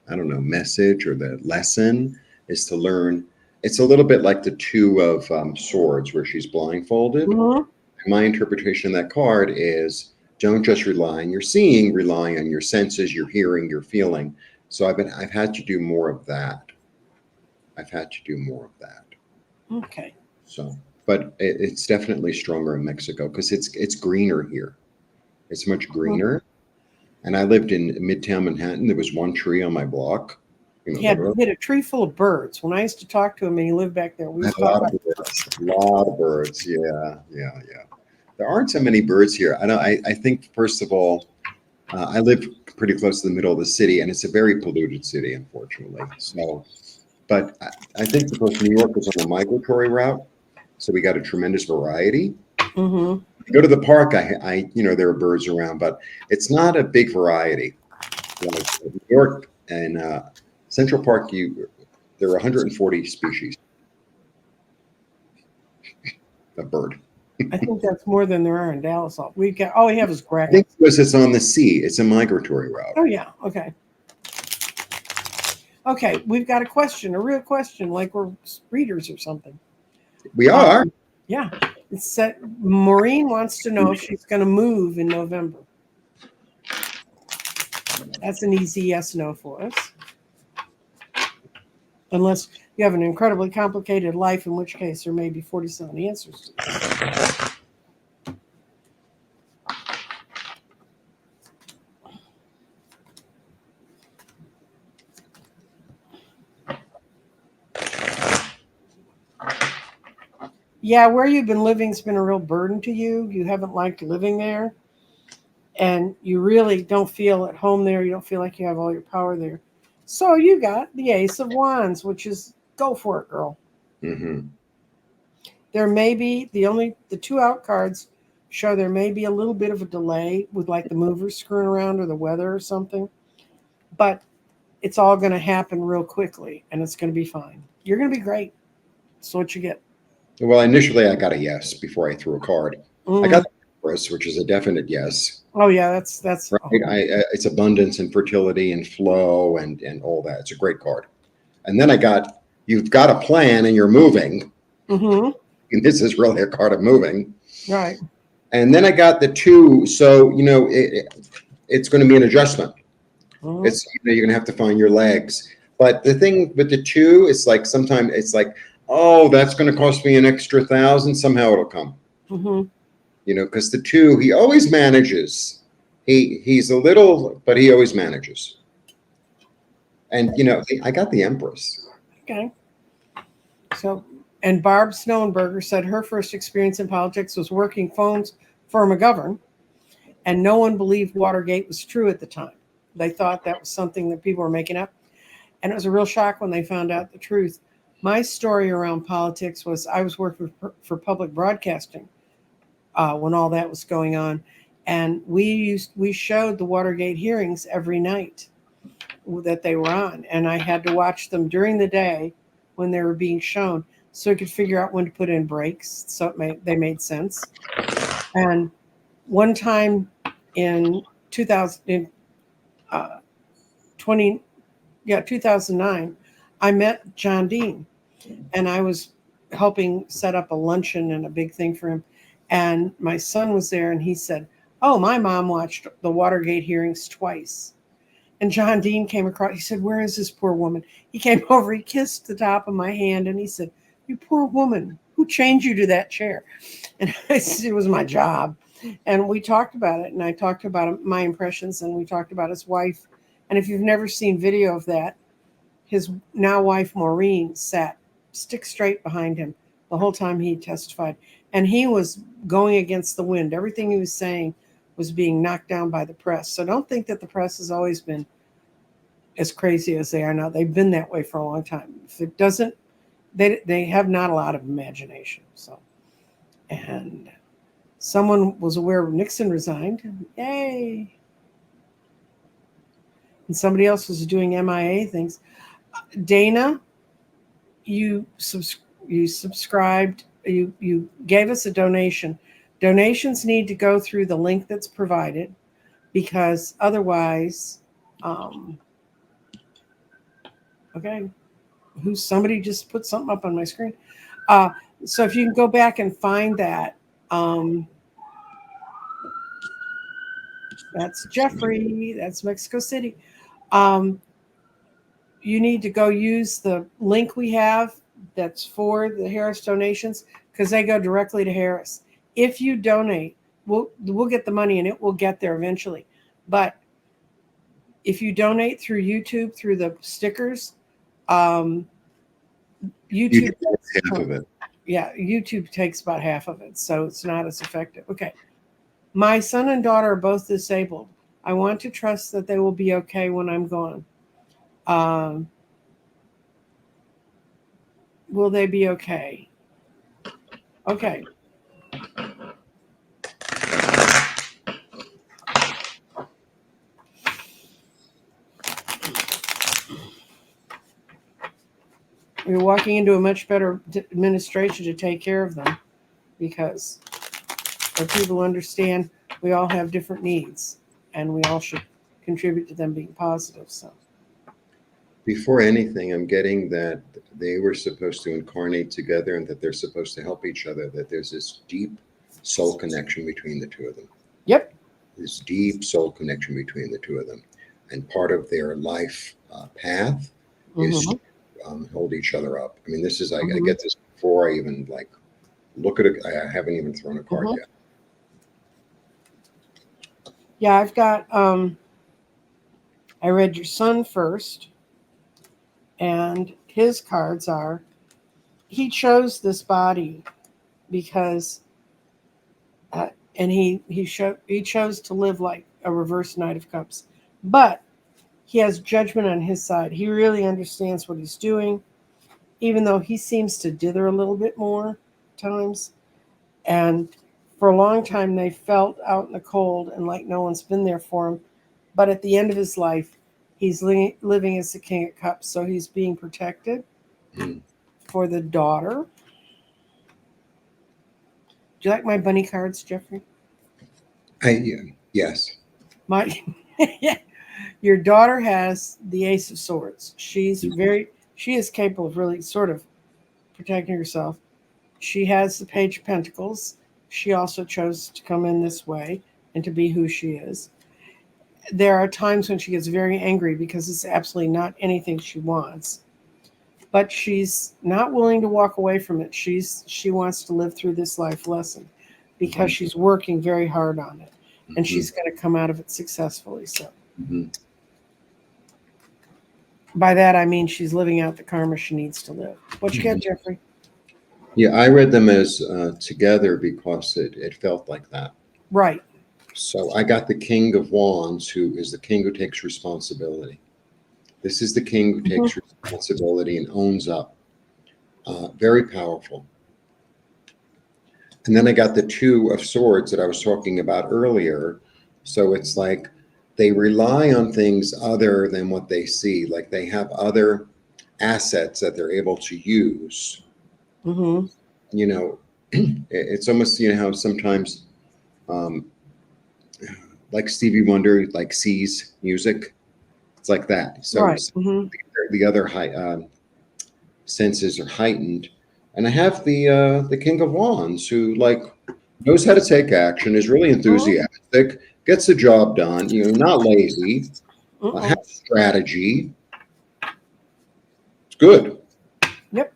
F: message or the lesson is to learn. It's a little bit like the 2 of Swords where she's blindfolded.
E: Mm-hmm.
F: My interpretation of that card is don't just rely on your seeing, rely on your senses, your hearing, your feeling. So I've had to do more of that.
E: Okay.
F: So, but it's definitely stronger in Mexico because it's greener here. It's much greener. And I lived in Midtown Manhattan. There was 1 tree on my block.
E: He had a tree full of birds. When I used to talk to him and he lived back there, we
F: a lot of birds. Yeah. There aren't so many birds here. I think first of all, I live pretty close to the middle of the city, and it's a very polluted city, unfortunately. So, but I think because New York is on a migratory route, so we got a tremendous variety.
E: Mm-hmm.
F: You go to the park, there are birds around, but it's not a big variety. Like New York and Central Park, there are 140 species of bird.
E: I think that's more than there are in Dallas. All we have is
F: I
E: grackles.
F: think because it's on the sea, it's a migratory route.
E: Oh yeah. Okay. Okay, we've got a question, a real question, like we're readers or something.
F: We are.
E: Yeah. It's said Maureen wants to know if she's going to move in November. That's an easy yes, no for us. Unless you have an incredibly complicated life, in which case there may be 47 answers to this. Yeah, where you've been living's been a real burden to you. You haven't liked living there. And you really don't feel at home there. You don't feel like you have all your power there. So you got the Ace of Wands, which is go for it, girl.
F: Mm-hmm.
E: There may be the two out cards show there may be a little bit of a delay with like the movers screwing around or the weather or something, but it's all going to happen real quickly and it's going to be fine. You're going to be great. That's what you get.
F: Well, initially I got a yes before I threw a card. I got the Empress, which is a definite yes.
E: Oh yeah, that's
F: right. It's abundance and fertility and flow and all that. It's a great card. And then you've got a plan and you're moving.
E: Mm-hmm.
F: And this is really a card of moving.
E: Right.
F: And then I got the 2. So, it's going to be an adjustment.
E: Mm-hmm.
F: It's, you're going to have to find your legs. But the thing with the 2, it's like sometimes it's like, oh, that's going to cost me an extra 1,000. Somehow it'll come.
E: Mm-hmm.
F: Because the 2, he always manages. He's a little, but he always manages. And, I got the Empress.
E: Okay. So, and Barb Snowenberger said her first experience in politics was working phones for McGovern, and no one believed Watergate was true at the time. They thought that was something that people were making up. And it was a real shock when they found out the truth. My story around politics was I was working for public broadcasting when all that was going on. And we showed the Watergate hearings every night that they were on. And I had to watch them during the day when they were being shown so I could figure out when to put in breaks. So they made sense. And one time in 2009, I met John Dean, and I was helping set up a luncheon and a big thing for him. And my son was there, and he said, "Oh, my mom watched the Watergate hearings twice." And John Dean came across. He said, "Where is this poor woman?" He came over, he kissed the top of my hand, and he said, "You poor woman, who chained you to that chair?" And I said, "It was my job." And we talked about it, and I talked about my impressions, and we talked about his wife. And if you've never seen video of that, his now wife Maureen sat stick straight behind him the whole time he testified. And he was going against the wind. Everything he was saying was being knocked down by the press. So don't think that the press has always been as crazy as they are now. They've been that way for a long time. If it doesn't, they have not a lot of imagination. So, and someone was aware Nixon resigned. Yay. And somebody else was doing MIA things. Dana, you subscribed. You gave us a donation. Donations need to go through the link that's provided, because otherwise, okay, somebody just put something up on my screen. So if you can go back and find that, that's Jeffrey, that's Mexico City. You need to go use the link we have that's for the Harris donations, because they go directly to Harris. If you donate, we'll get the money and it will get there eventually. But if you donate through YouTube, through the stickers, YouTube
F: takes half of it.
E: Yeah, YouTube takes about half of it, so it's not as effective. Okay. My son and daughter are both disabled. I want to trust that they will be okay when I'm gone. Will they be okay? Okay. We're walking into a much better administration to take care of them, because if people understand we all have different needs and we all should contribute to them being positive. So
F: Before anything, I'm getting that they were supposed to incarnate together and that they're supposed to help each other, that there's this deep soul connection between the two of them.
E: yep.
F: This deep soul connection between the two of them. And part of their life path is to hold each other up. I mean, this is, I get this before I even like look at it. I haven't even thrown a card yet.
E: Yeah, I've got, I read your son first, and his cards are, he chose this body because, and he chose to live like a reverse Knight of Cups, but he has judgment on his side. He really understands what he's doing, even though he seems to dither a little bit more times. And for a long time, they felt out in the cold and like no one's been there for him. But at the end of his life, he's living as the King of Cups. So he's being protected for the daughter. Do you like my bunny cards, Jeffrey?
F: Yes.
E: Your daughter has the Ace of Swords. She is capable of really sort of protecting herself. She has the Page of Pentacles. She also chose to come in this way and to be who she is. There are times when she gets very angry because it's absolutely not anything she wants. But she's not willing to walk away from it. She wants to live through this life lesson because she's working very hard on it. And she's going to come out of it successfully. So by that, I mean she's living out the karma she needs to live. What you get, Jeffrey?
F: Yeah, I read them as together because it felt like that.
E: Right.
F: So I got the King of Wands, who is the king who takes responsibility. This is the king who takes responsibility and owns up. Very powerful. And then I got the Two of Swords that I was talking about earlier. So it's like they rely on things other than what they see. Like they have other assets that they're able to use. You know, it's almost, you know, how sometimes like Stevie Wonder, like sees music. It's like that. So the other high senses are heightened. And I have the King of Wands, who like knows how to take action, is really enthusiastic, gets the job done, you know, not lazy, has strategy. It's good.
E: Yep.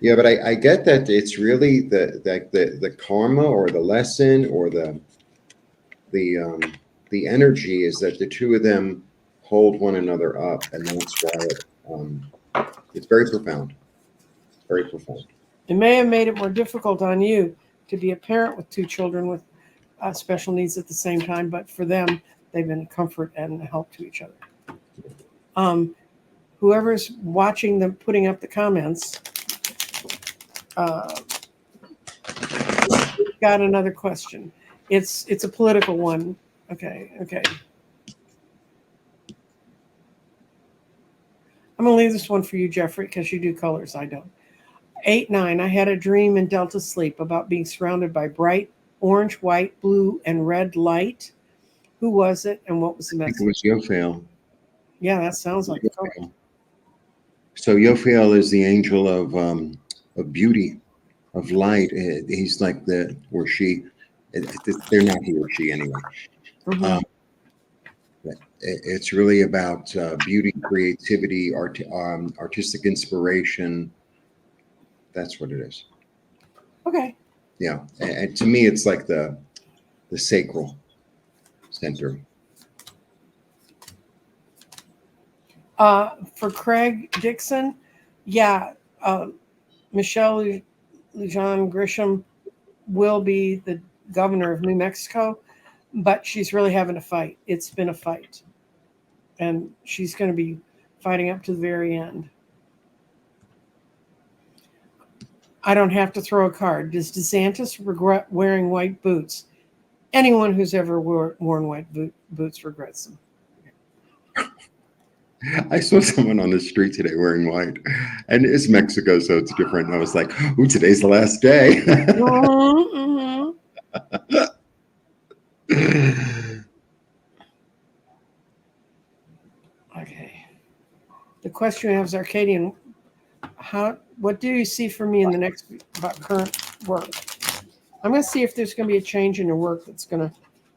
F: Yeah, but I get that it's really the karma or the lesson or the energy is that the two of them hold one another up, and that's why it's very profound. Very profound.
E: It may have made it more difficult on you to be a parent with two children with special needs at the same time, but for them, they've been a comfort and a help to each other. Whoever's watching them putting up the comments, we've got another question. It's a political one. Okay. I'm going to leave this one for you, Jeffrey, because you do colors. I don't. 8-9. I had a dream in Delta Sleep about being surrounded by bright orange, white, blue, and red light. Who was it, and what was the message?
F: I think it was Yophael.
E: Yeah, that sounds like Yophael.
F: So Yophael is the angel of beauty, of light. He's like the or she. They're not he or she anyway. It's really about beauty, creativity, artistic inspiration. That's what it is.
E: Okay.
F: Yeah, and to me, it's like the sacral center.
E: For Craig Dixon, yeah, Michelle Lujan Grisham will be the governor of New Mexico. but she's really having a fight. It's been a fight. And she's going to be fighting up to the very end. I don't have to throw a card. Does DeSantis regret wearing white boots? Anyone who's ever worn white boots regrets them.
F: I saw someone on the street today wearing white, and it's Mexico, so it's different. I was like, "Ooh, today's the last day."
E: Mm-hmm. Okay. The question we have is, Arcadian, what do you see for me in the next about current work? I'm going to see if there's going to be a change in your work that's going to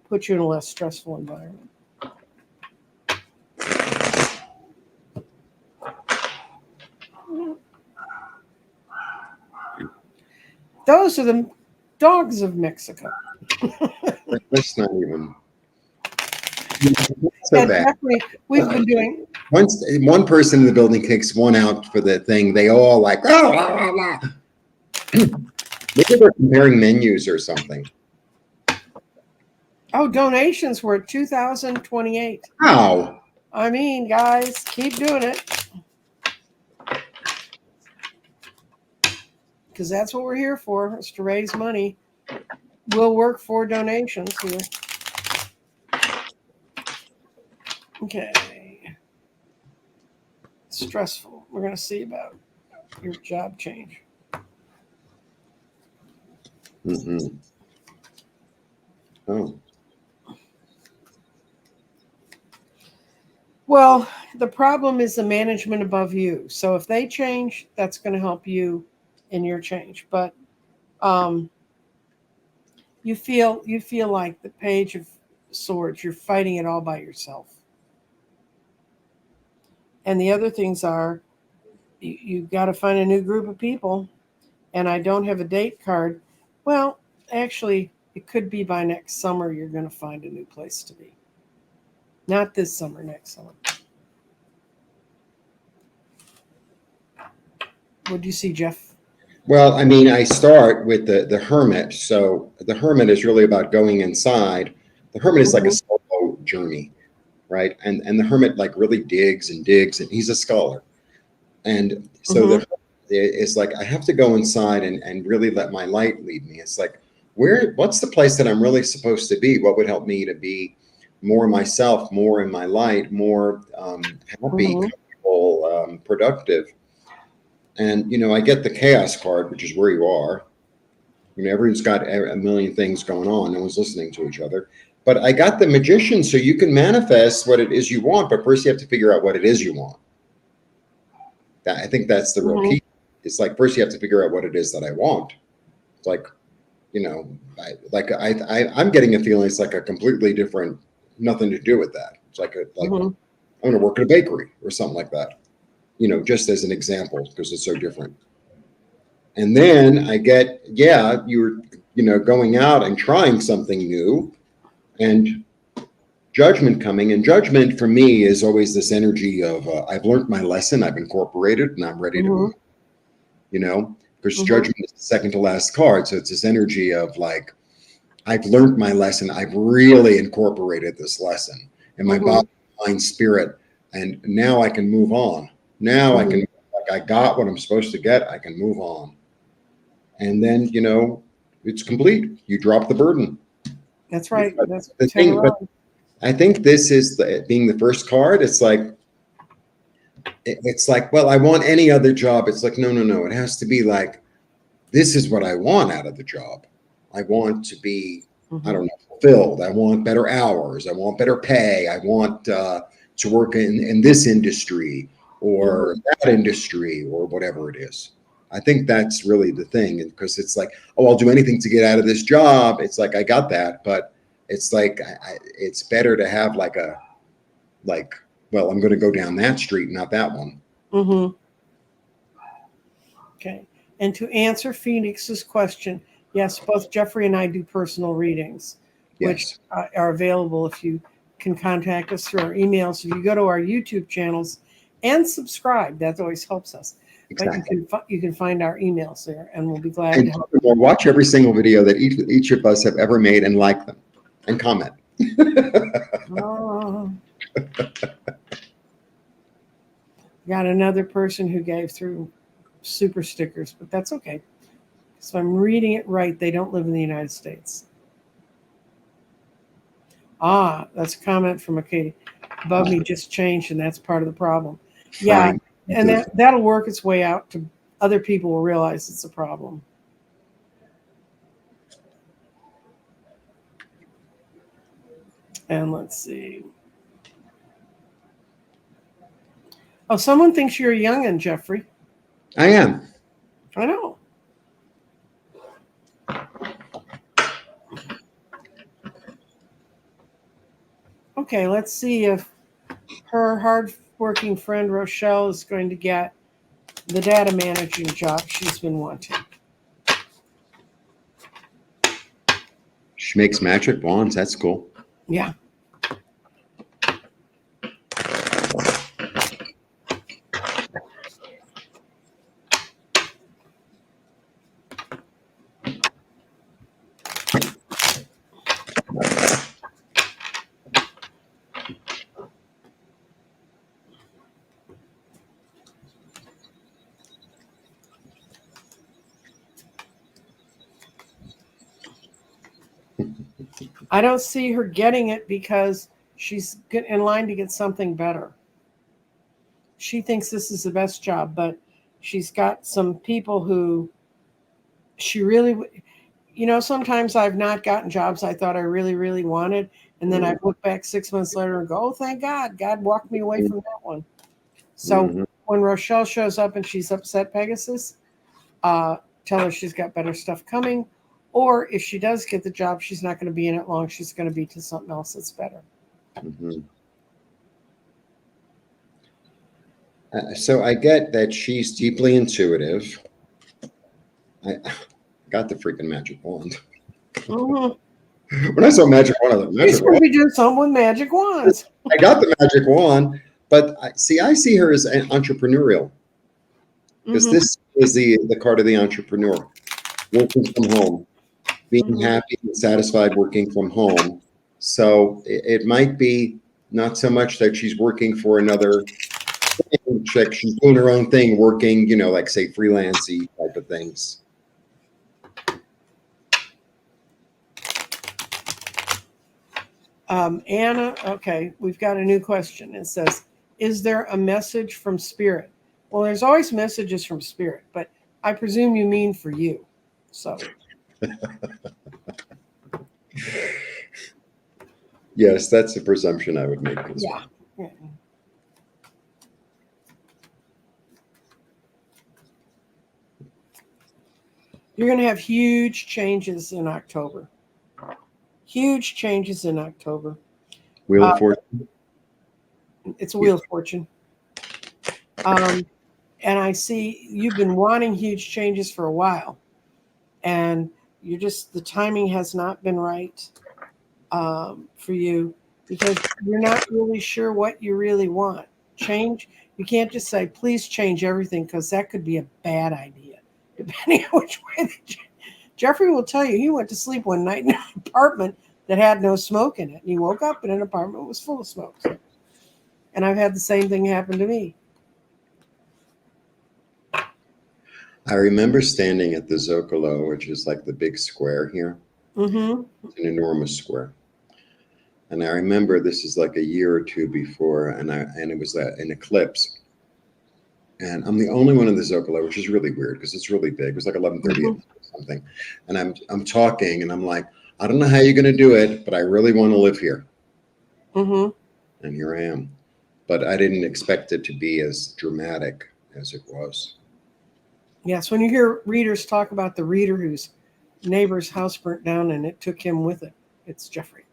E: put you in a less stressful environment. Those are the dogs of Mexico.
F: That's not even so bad.
E: We've been doing.
F: Once one person in the building kicks one out for the thing, they all like, oh, blah, blah, blah. Maybe they're comparing menus or something.
E: Oh, donations were at 2,028.
F: How?
E: I mean, guys, keep doing it. Because that's what we're here for, is to raise money. We'll work for donations here. Okay. Stressful. We're going to see about your job change.
F: Mm-hmm. Oh.
E: Well, the problem is the management above you. So if they change, that's going to help you in your change. But you feel like the Page of Swords, you're fighting it all by yourself. And the other things are, you got to find a new group of people. And I don't have a date card. Well, actually, it could be by next summer you're going to find a new place to be. Not this summer, next summer. What do you see, Jeff?
F: Well, I mean, I start with the Hermit. So the Hermit is really about going inside. The Hermit is like a solo journey, right? And the Hermit like really digs, and he's a scholar. And so the Hermit is like, I have to go inside and really let my light lead me. It's like, what's the place that I'm really supposed to be? What would help me to be more myself, more in my light, more happy, comfortable, productive? And, you know, I get the Chaos card, which is where you are. You know, everyone's got a million things going on. No one's listening to each other. But I got the Magician, so you can manifest what it is you want. But first you have to figure out what it is you want. I think that's the real key. It's like, first you have to figure out what it is that I want. It's like, you know, I'm getting a feeling it's like a completely different, nothing to do with that. It's like I'm going to work at a bakery or something like that. You know, just as an example, because it's so different. And then I get, you're, you know, going out and trying something new, and Judgment coming. And Judgment for me is always this energy of, I've learned my lesson, I've incorporated, and I'm ready to move. You know, because Judgment is the second to last card. So it's this energy of like, I've learned my lesson, I've really incorporated this lesson in my body, mind, spirit, and now I can move on. Now I can, like, I got what I'm supposed to get. I can move on. And then, you know, it's complete. You drop the burden.
E: That's right. That's
F: the thing. But I think this is being the first card. It's like, well, I want any other job. It's like, no. It has to be like, this is what I want out of the job. I want to be, I don't know, fulfilled. I want better hours. I want better pay. I want to work in this industry, or that industry, or whatever it is. I think that's really the thing, because it's like, oh, I'll do anything to get out of this job. It's like, I got that, but it's like, it's better to have like well, I'm going to go down that street, not that one.
E: Okay. And to answer Phoenix's question, yes, both Jeffrey and I do personal readings, which are available if you can contact us through our emails. If you go to our YouTube channels and subscribe, that always helps us.
F: Exactly.
E: But you can find our emails there, and we'll be glad to help.
F: Watch every single video that each of us have ever made, and like them and comment.
E: Oh. Got another person who gave through super stickers, but that's okay. So I'm reading it right. They don't live in the United States. Ah, that's a comment from a Katie. Above me just changed, and that's part of the problem. Yeah,
F: Fine.
E: and that'll work its way out to other people will realize it's a problem. And let's see. Oh, someone thinks you're a youngin', Jeffrey.
F: I am.
E: I know. Okay, let's see if her hard-working friend Rochelle is going to get the data managing job she's been wanting.
F: She makes magic wands. That's cool.
E: Yeah. I don't see her getting it because she's in line to get something better. She thinks this is the best job, but she's got some people who she really, sometimes I've not gotten jobs I thought I really, really wanted. And then I look back 6 months later and go, oh, thank God. God walked me away from that one. So when Rochelle shows up and she's upset Pegasus, tell her she's got better stuff coming. Or if she does get the job, she's not going to be in it long. She's going to be to something else that's better.
F: So I get that she's deeply intuitive. I got the freaking magic wand. When I saw magic wand, I was like,
E: She's going to be doing something with magic wands.
F: I got the magic wand, but I see her as entrepreneurial. Because this is the card of the entrepreneur. Working from home. Being happy and satisfied working from home. So it might be not so much that she's working for another thing, like she's doing her own thing, working, like say freelancey type of things.
E: Anna, okay, we've got a new question. It says, is there a message from Spirit? Well, there's always messages from Spirit, but I presume you mean for you. So.
F: Yes, that's the presumption I would make.
E: Yeah. You're going to have huge changes in October. Huge changes in October.
F: Wheel of Fortune.
E: It's a Wheel of Fortune. And I see you've been wanting huge changes for a while. And the timing has not been right for you because you're not really sure what you really want. Change, you can't just say, please change everything, because that could be a bad idea, depending on which way. Jeffrey will tell you he went to sleep one night in an apartment that had no smoke in it. And he woke up in an apartment that was full of smoke. And I've had the same thing happen to me.
F: I remember standing at the Zocalo, which is like the big square here. It's an enormous square. And I remember this is like a year or two before, and it was an eclipse. And I'm the only one in the Zocalo, which is really weird because it's really big. It was like 11:30 or something. And I'm talking, and I'm like, I don't know how you're going to do it, but I really want to live here. And here I am. But I didn't expect it to be as dramatic as it was.
E: Yes, when you hear readers talk about the reader whose neighbor's house burnt down and it took him with it, it's Jeffrey.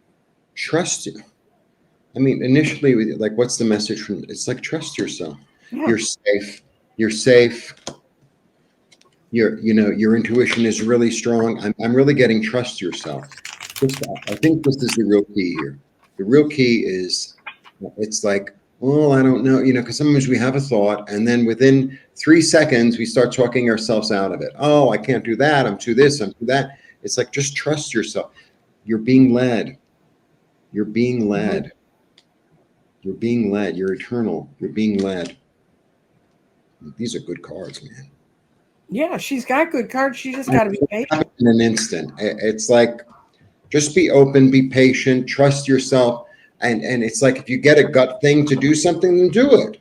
F: Trust you. I mean, initially, like, what's the message from? It's like, trust yourself. Yeah. You're safe. You're safe. Your intuition is really strong. I'm really getting trust yourself. I think this is the real key here. The real key is, it's like, well, I don't know, because sometimes we have a thought, and then within 3 seconds, we start talking ourselves out of it. Oh, I can't do that. I'm too this. I'm too that. It's like, just trust yourself. You're being led. You're being led. You're being led. You're eternal. You're being led. These are good cards, man.
E: Yeah, she's got good cards. She just got to be patient.
F: In an instant. It's like, just be open, be patient, trust yourself. And it's like, if you get a gut thing to do something, then do it.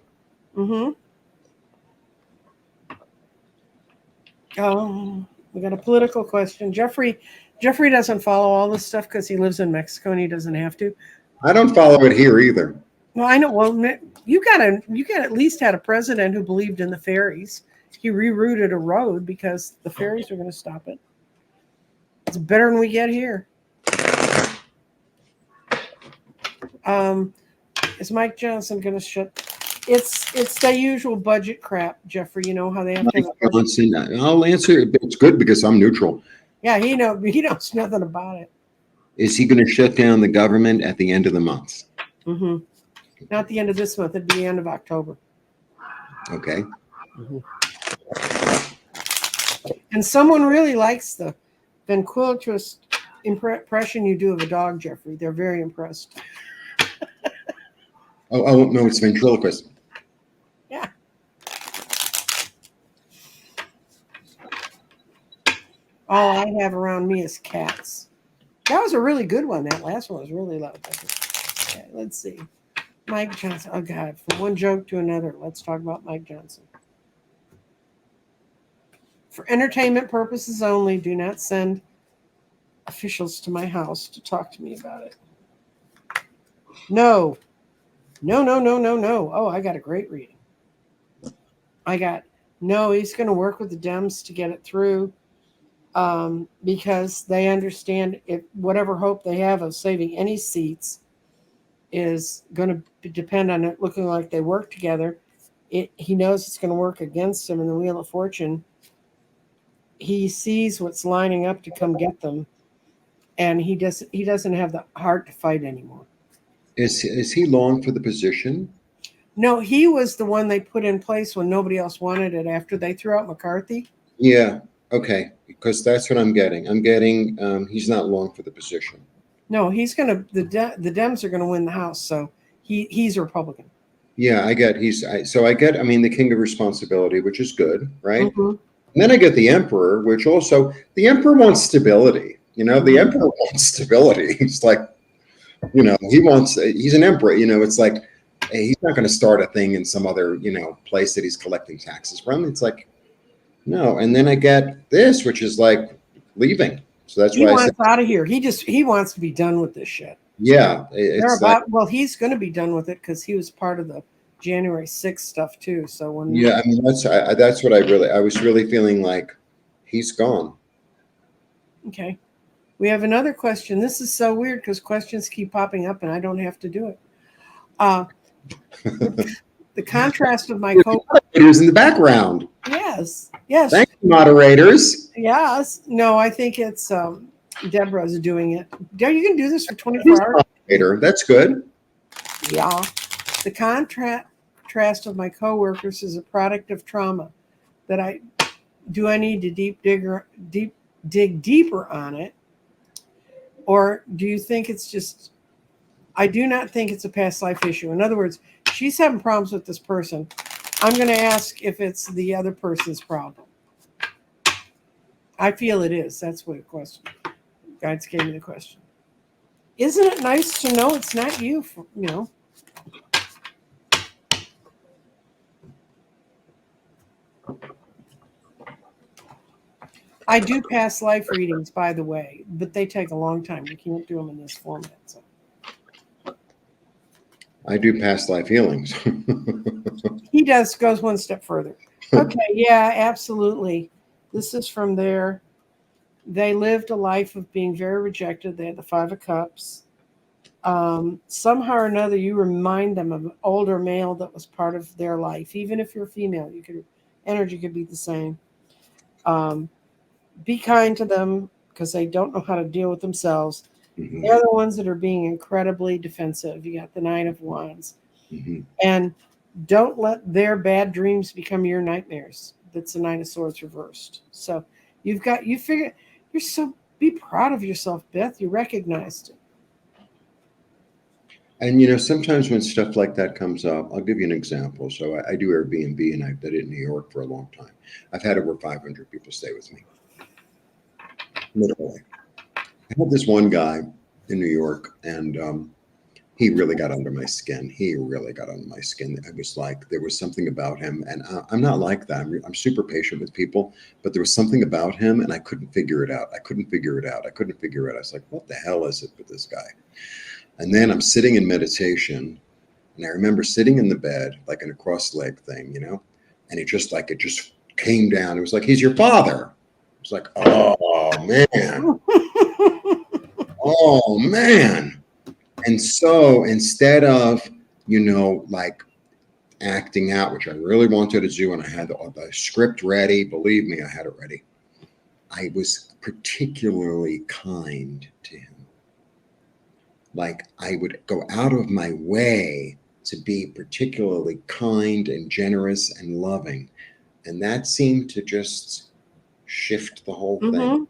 E: We got a political question. Jeffrey doesn't follow all this stuff because he lives in Mexico and he doesn't have to.
F: I don't follow it here either.
E: Well, I know. Well, you got at least had a president who believed in the ferries. He rerouted a road because the ferries were going to stop it. It's better than we get here. Is Mike Johnson going to shut? It's the usual budget crap, Jeffrey. You know how they have to.
F: Mike Johnson, I'll answer it. It's good because I'm neutral.
E: Yeah, he knows nothing about it.
F: Is he going to shut down the government at the end of the month?
E: Not the end of this month. It'd be the end of October.
F: Okay.
E: And someone really likes the ventriloquist impression you do of a dog, Jeffrey. They're very impressed.
F: Oh no, it's ventriloquist.
E: Yeah. All I have around me is cats. That was a really good one. That last one was really loud. Okay, let's see. Mike Johnson. Oh, God. From one joke to another. Let's talk about Mike Johnson. For entertainment purposes only, do not send officials to my house to talk to me about it. No. Oh, I got a great reading. He's going to work with the Dems to get it through because they understand whatever hope they have of saving any seats is going to depend on it looking like they work together. He knows it's going to work against him in the Wheel of Fortune. He sees what's lining up to come get them, and he doesn't have the heart to fight anymore.
F: Is he long for the position?
E: No, he was the one they put in place when nobody else wanted it after they threw out McCarthy.
F: Yeah. Okay. Because that's what I'm getting. I'm getting he's not long for the position. No,
E: he's gonna. The Dems are gonna win the House, so he's a Republican.
F: Yeah, I get the King of Responsibility, which is good, right? And then I get the Emperor, which also the Emperor wants stability. The Emperor wants stability. He's like, he's an emperor. It's like, hey, he's not going to start a thing in some other, place that he's collecting taxes from. It's like, no. And then I get this, which is like leaving. So that's why
E: he wants out of here. He wants to be done with this shit.
F: Yeah.
E: He's going to be done with it because he was part of the January 6th stuff too. So
F: that's what I was really feeling like he's gone.
E: Okay. We have another question. This is so weird because questions keep popping up and I don't have to do it. The contrast of my
F: moderators in the background.
E: Yes.
F: Thank you, moderators.
E: Yes. No, I think it's Debra's doing it. You can do this for 24 hours.
F: Moderator. That's good.
E: Yeah. The contrast of my coworkers is a product of trauma. I need to dig deeper on it? Or do you think it's just, I do not think it's a past life issue. In other words, she's having problems with this person. I'm going to ask if it's the other person's problem. I feel it is. That's what the question. Guides gave me the question. Isn't it nice to know it's not you? I do past life readings, by the way, but they take a long time. You can't do them in this format. So.
F: I do past life healings.
E: He goes one step further. Okay, yeah, absolutely. This is from there. They lived a life of being very rejected. They had the 5 of Cups. Somehow or another, you remind them of an older male that was part of their life. Even if you're female, energy could be the same. Be kind to them because they don't know how to deal with themselves. They're the ones that are being incredibly defensive. You got the 9 of Wands. And don't let their bad dreams become your nightmares. That's the 9 of Swords reversed. So be proud of yourself, Beth. You recognized it.
F: And sometimes when stuff like that comes up, I'll give you an example. So I do Airbnb, and I did it in New York for a long time. I've had over 500 people stay with me. Literally. I had this one guy in New York, and he really got under my skin. He really got under my skin. I was like, there was something about him, and I'm not like that. I'm super patient with people, but there was something about him, and I couldn't figure it out. I couldn't figure it out. I was like, what the hell is it with this guy? And then I'm sitting in meditation, and I remember sitting in the bed, like in a cross-leg thing, and it just came down. It was like, he's your father. It was like, oh man. Oh man. And so instead of, like acting out, which I really wanted to do, and I had the script ready, believe me, I had it ready. I was particularly kind to him. Like I would go out of my way to be particularly kind and generous and loving. And that seemed to just shift the whole thing.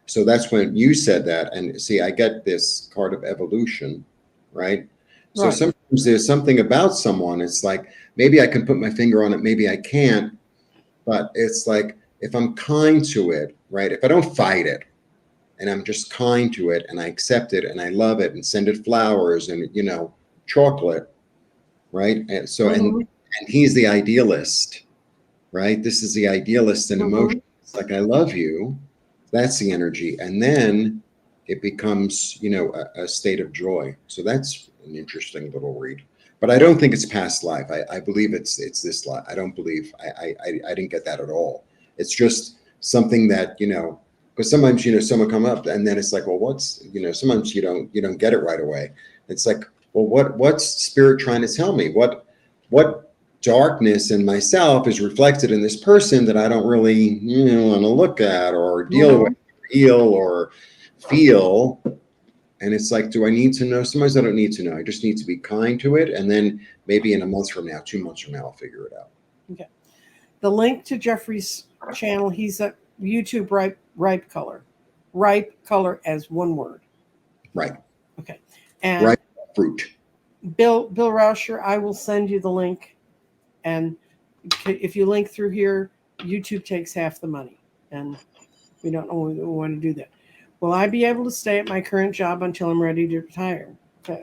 F: So that's when you said that. And see, I get this card of evolution, right? So sometimes there's something about someone. It's like, maybe I can put my finger on it, maybe I can't. But it's like, if I'm kind to it, right? If I don't fight it, and I'm just kind to it, and I accept it, and I love it, and send it flowers and, chocolate, right? And so, and he's the idealist, right? This is the idealist in emotion. It's like, I love you. That's the energy. And then it becomes, a state of joy. So that's an interesting little read. But I don't think it's past life. I believe it's this life. I don't believe, I didn't get that at all. It's just something that, because sometimes, someone come up and then it's like, well, what's, sometimes you don't get it right away. It's like, well, what's spirit trying to tell me? What darkness in myself is reflected in this person that I don't really, want to look at or deal with, heal or feel. And it's like, do I need to know? Sometimes I don't need to know. I just need to be kind to it. And then maybe in a month from now, 2 months from now, I'll figure it out.
E: Okay. The link to Jeffrey's channel, he's at YouTube Ripe Color. Ripe Color as one word.
F: Right.
E: Okay. And
F: ripe fruit.
E: Bill Rauscher, I will send you the link. And if you link through here, YouTube takes half the money. And we don't want to do that. Will I be able to stay at my current job until I'm ready to retire? Okay.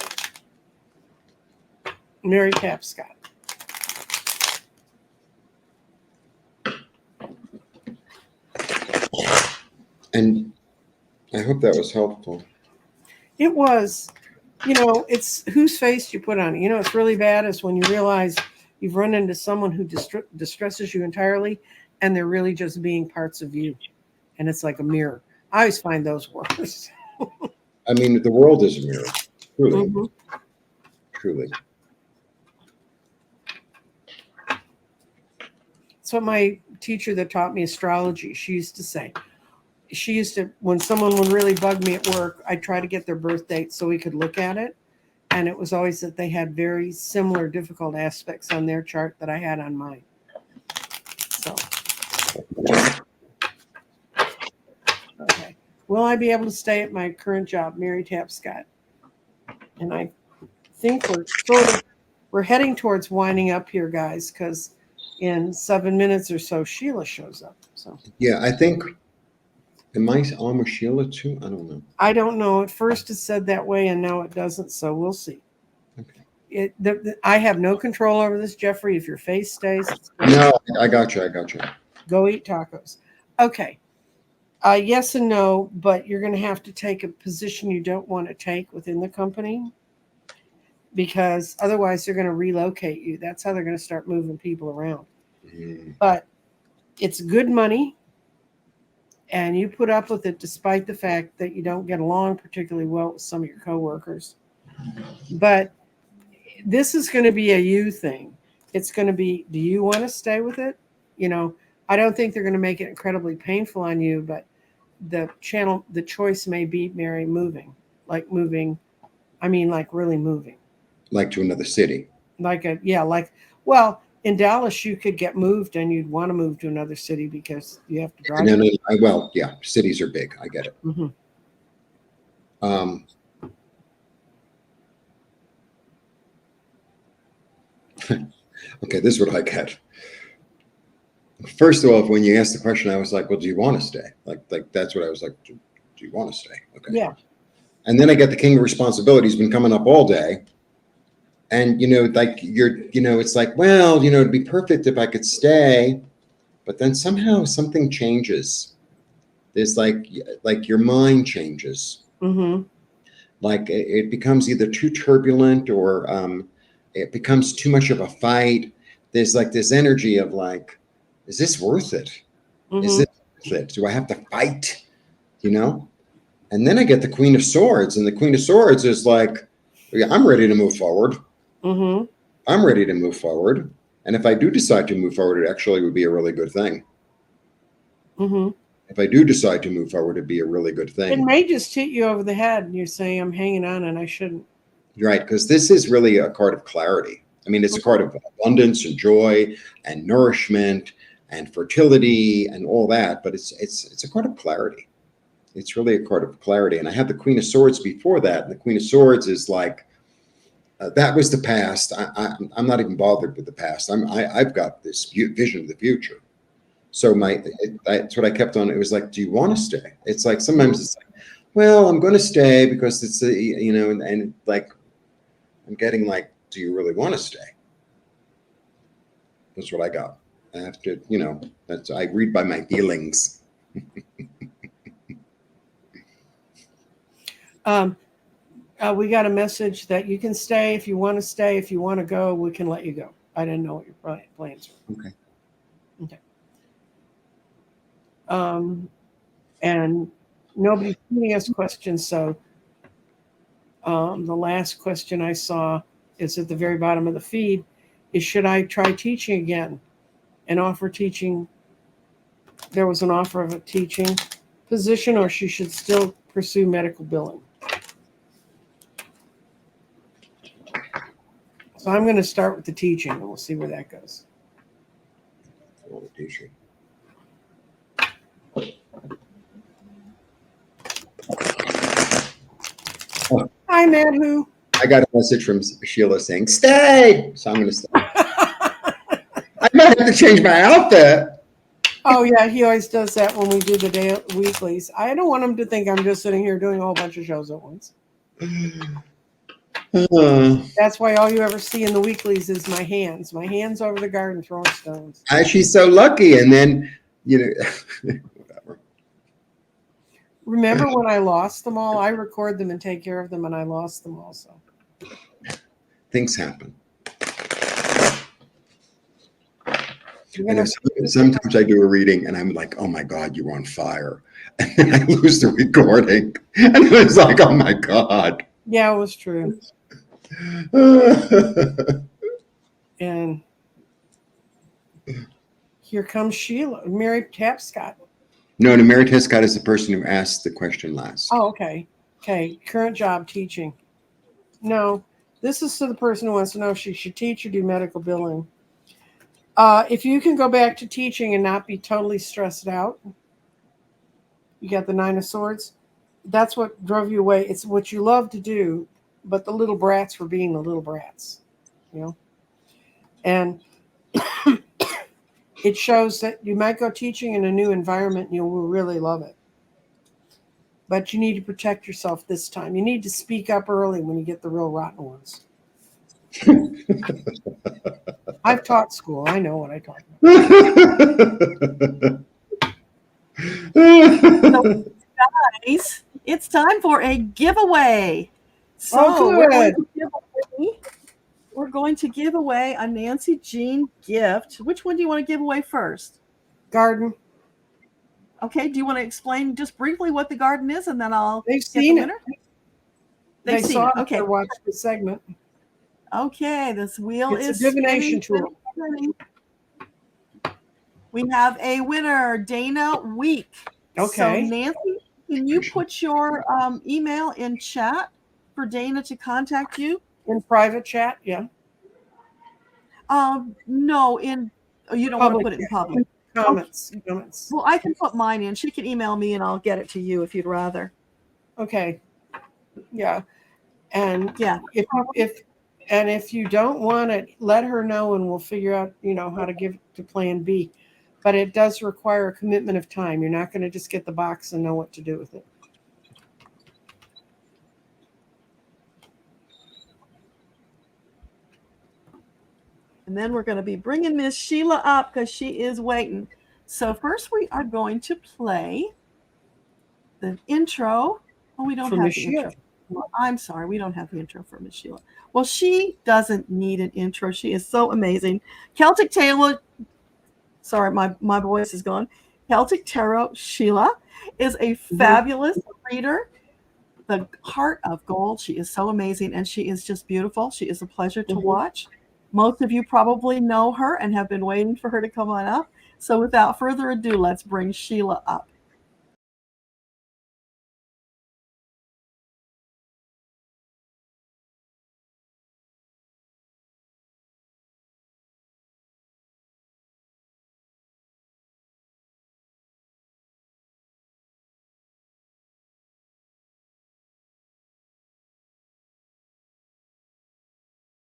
E: Mary Tapscott.
F: And I hope that was helpful.
E: It was. It's whose face you put on it. It's really bad is when you realize you've run into someone who distresses you entirely, and they're really just being parts of you. And it's like a mirror. I always find those worse.
F: I mean, the world is a mirror. Truly. Truly.
E: So my teacher that taught me astrology, she used to say, when someone would really bug me at work, I'd try to get their birth date so we could look at it. And it was always that they had very similar difficult aspects on their chart that I had on mine. So, okay. Will I be able to stay at my current job? Mary Tapscott. And I think we're heading towards winding up here, guys, because in 7 minutes or so, Sheila shows up. So
F: yeah, I think. Am I on with Sheila too? I don't know.
E: I don't know. At first it said that way, and now it doesn't. So we'll see. Okay. I have no control over this, Jeffrey. If your face stays,
F: no, I got you.
E: Go eat tacos. Okay. Yes and no, but you're going to have to take a position you don't want to take within the company, because otherwise they're going to relocate you. That's how they're going to start moving people around. But it's good money. And you put up with it despite the fact that you don't get along particularly well with some of your coworkers. But this is going to be a you thing. It's going to be, do you want to stay with it? I don't think they're going to make it incredibly painful on you, but the choice may be, Mary, moving. Like really moving.
F: Like to another city.
E: In Dallas, you could get moved and you'd want to move to another city because you have to drive.
F: Well, yeah, cities are big. I get it. Okay, this is what I get. First of all, when you asked the question, I was like, well, do you want to stay? Like that's what I was like, do you want to stay? Okay.
E: Yeah.
F: And then I get the king of responsibilities been coming up all day. And, like it's like, well, it'd be perfect if I could stay. But then somehow something changes. There's like your mind changes.
E: Mm-hmm.
F: Like it becomes either too turbulent or it becomes too much of a fight. There's like this energy of like, is this worth it?
E: Mm-hmm.
F: Is it worth it? Do I have to fight? And then I get the Queen of Swords, and the Queen of Swords is like, yeah, I'm ready to move forward.
E: Mm-hmm.
F: I'm ready to move forward. And if I do decide to move forward, it actually would be a really good thing.
E: Mm-hmm.
F: If I do decide to move forward, it'd be a really good thing.
E: It may just hit you over the head and you're saying, I'm hanging on and I shouldn't.
F: Right, because this is really a card of clarity. I mean, it's a card of abundance and joy and nourishment and fertility and all that, but it's a card of clarity. It's really a card of clarity. And I had the Queen of Swords before that, and the Queen of Swords is like, that was the past. I'm not even bothered with the past. I've got this vision of the future. So that's what I kept on. It was like, do you want to stay? It's like sometimes it's like, well, I'm going to stay because it's and like I'm getting like, do you really want to stay? That's what I got. I have to, I read by my feelings.
E: We got a message that you can stay if you want to stay. If you want to go, we can let you go. I didn't know what your plans were.
F: Okay.
E: Okay. And nobody's sending us questions, so the last question I saw is at the very bottom of the feed is, should I try teaching again and offer teaching? There was an offer of a teaching position, or she should still pursue medical billing. So I'm going to start with the teaching and we'll see where that goes.
F: Teaching.
E: Hi, Matt. Who?
F: I got a message from Sheila saying, stay. So I'm going to stay. I might have to change my outfit.
E: Oh, yeah. He always does that when we do the weeklies. I don't want him to think I'm just sitting here doing a whole bunch of shows at once. That's why all you ever see in the weeklies is my hands over the garden throwing stones.
F: She's so lucky. And then, whatever.
E: Remember when I lost them all? I record them and take care of them, and I lost them also.
F: Things happen. Sometimes I do a reading and I'm like, oh my God, you're on fire. And then I lose the recording. And it's like, oh my God.
E: Yeah, it was true. And here comes Sheila. Mary Tapscott.
F: No, Mary Tapscott is the person who asked the question last.
E: Oh, okay. Okay. Current job teaching. No, this is to the person who wants to know if she should teach or do medical billing. If you can go back to teaching and not be totally stressed out, you got the Nine of Swords. That's what drove you away. It's what you love to do, but the little brats were being the little brats, And it shows that you might go teaching in a new environment and you will really love it. But you need to protect yourself this time. You need to speak up early when you get the real rotten ones. I've taught school. I know what I talk about.
A: So, guys, it's time for a giveaway. So we're going to give away a Nancy Jean gift. Which one do you want to give away first?
E: Garden.
A: Okay. Do you want to explain just briefly what the garden is, and then I'll
E: They've
A: get
E: seen
A: the
E: it.
A: winner?
E: They
A: seen
E: saw
A: it.
E: it.
A: Okay.
E: Watch the segment.
A: Okay. This wheel
E: It's
A: is
E: a divination
A: spinning. We have a winner, Dana Week.
E: Okay.
A: So Nancy, can you put your email in chat for Dana to contact you?
E: In private chat, yeah.
A: No, you don't want to put it in public.
E: Comments.
A: Well, I can put mine in. She can email me and I'll get it to you if you'd rather.
E: Okay. Yeah. And
A: yeah,
E: if And if you don't want it, let her know and we'll figure out, how to give it to plan B. But it does require a commitment of time. You're not going to just get the box and know what to do with it.
A: And then we're going to be bringing Miss Sheila up because she is waiting. So first we are going to play the intro. Oh, we don't
E: For
A: have
E: Miss
A: the
E: Sheila.
A: intro. Well, I'm sorry, we don't have the intro for Miss Sheila. Well, she doesn't need an intro. She is so amazing. Celtic Tarot. Sorry, my voice is gone. Celtic Tarot Sheila is a fabulous reader. The heart of gold. She is so amazing, and she is just beautiful. She is a pleasure to watch. Most of you probably know her and have been waiting for her to come on up. So without further ado, let's bring Sheila up.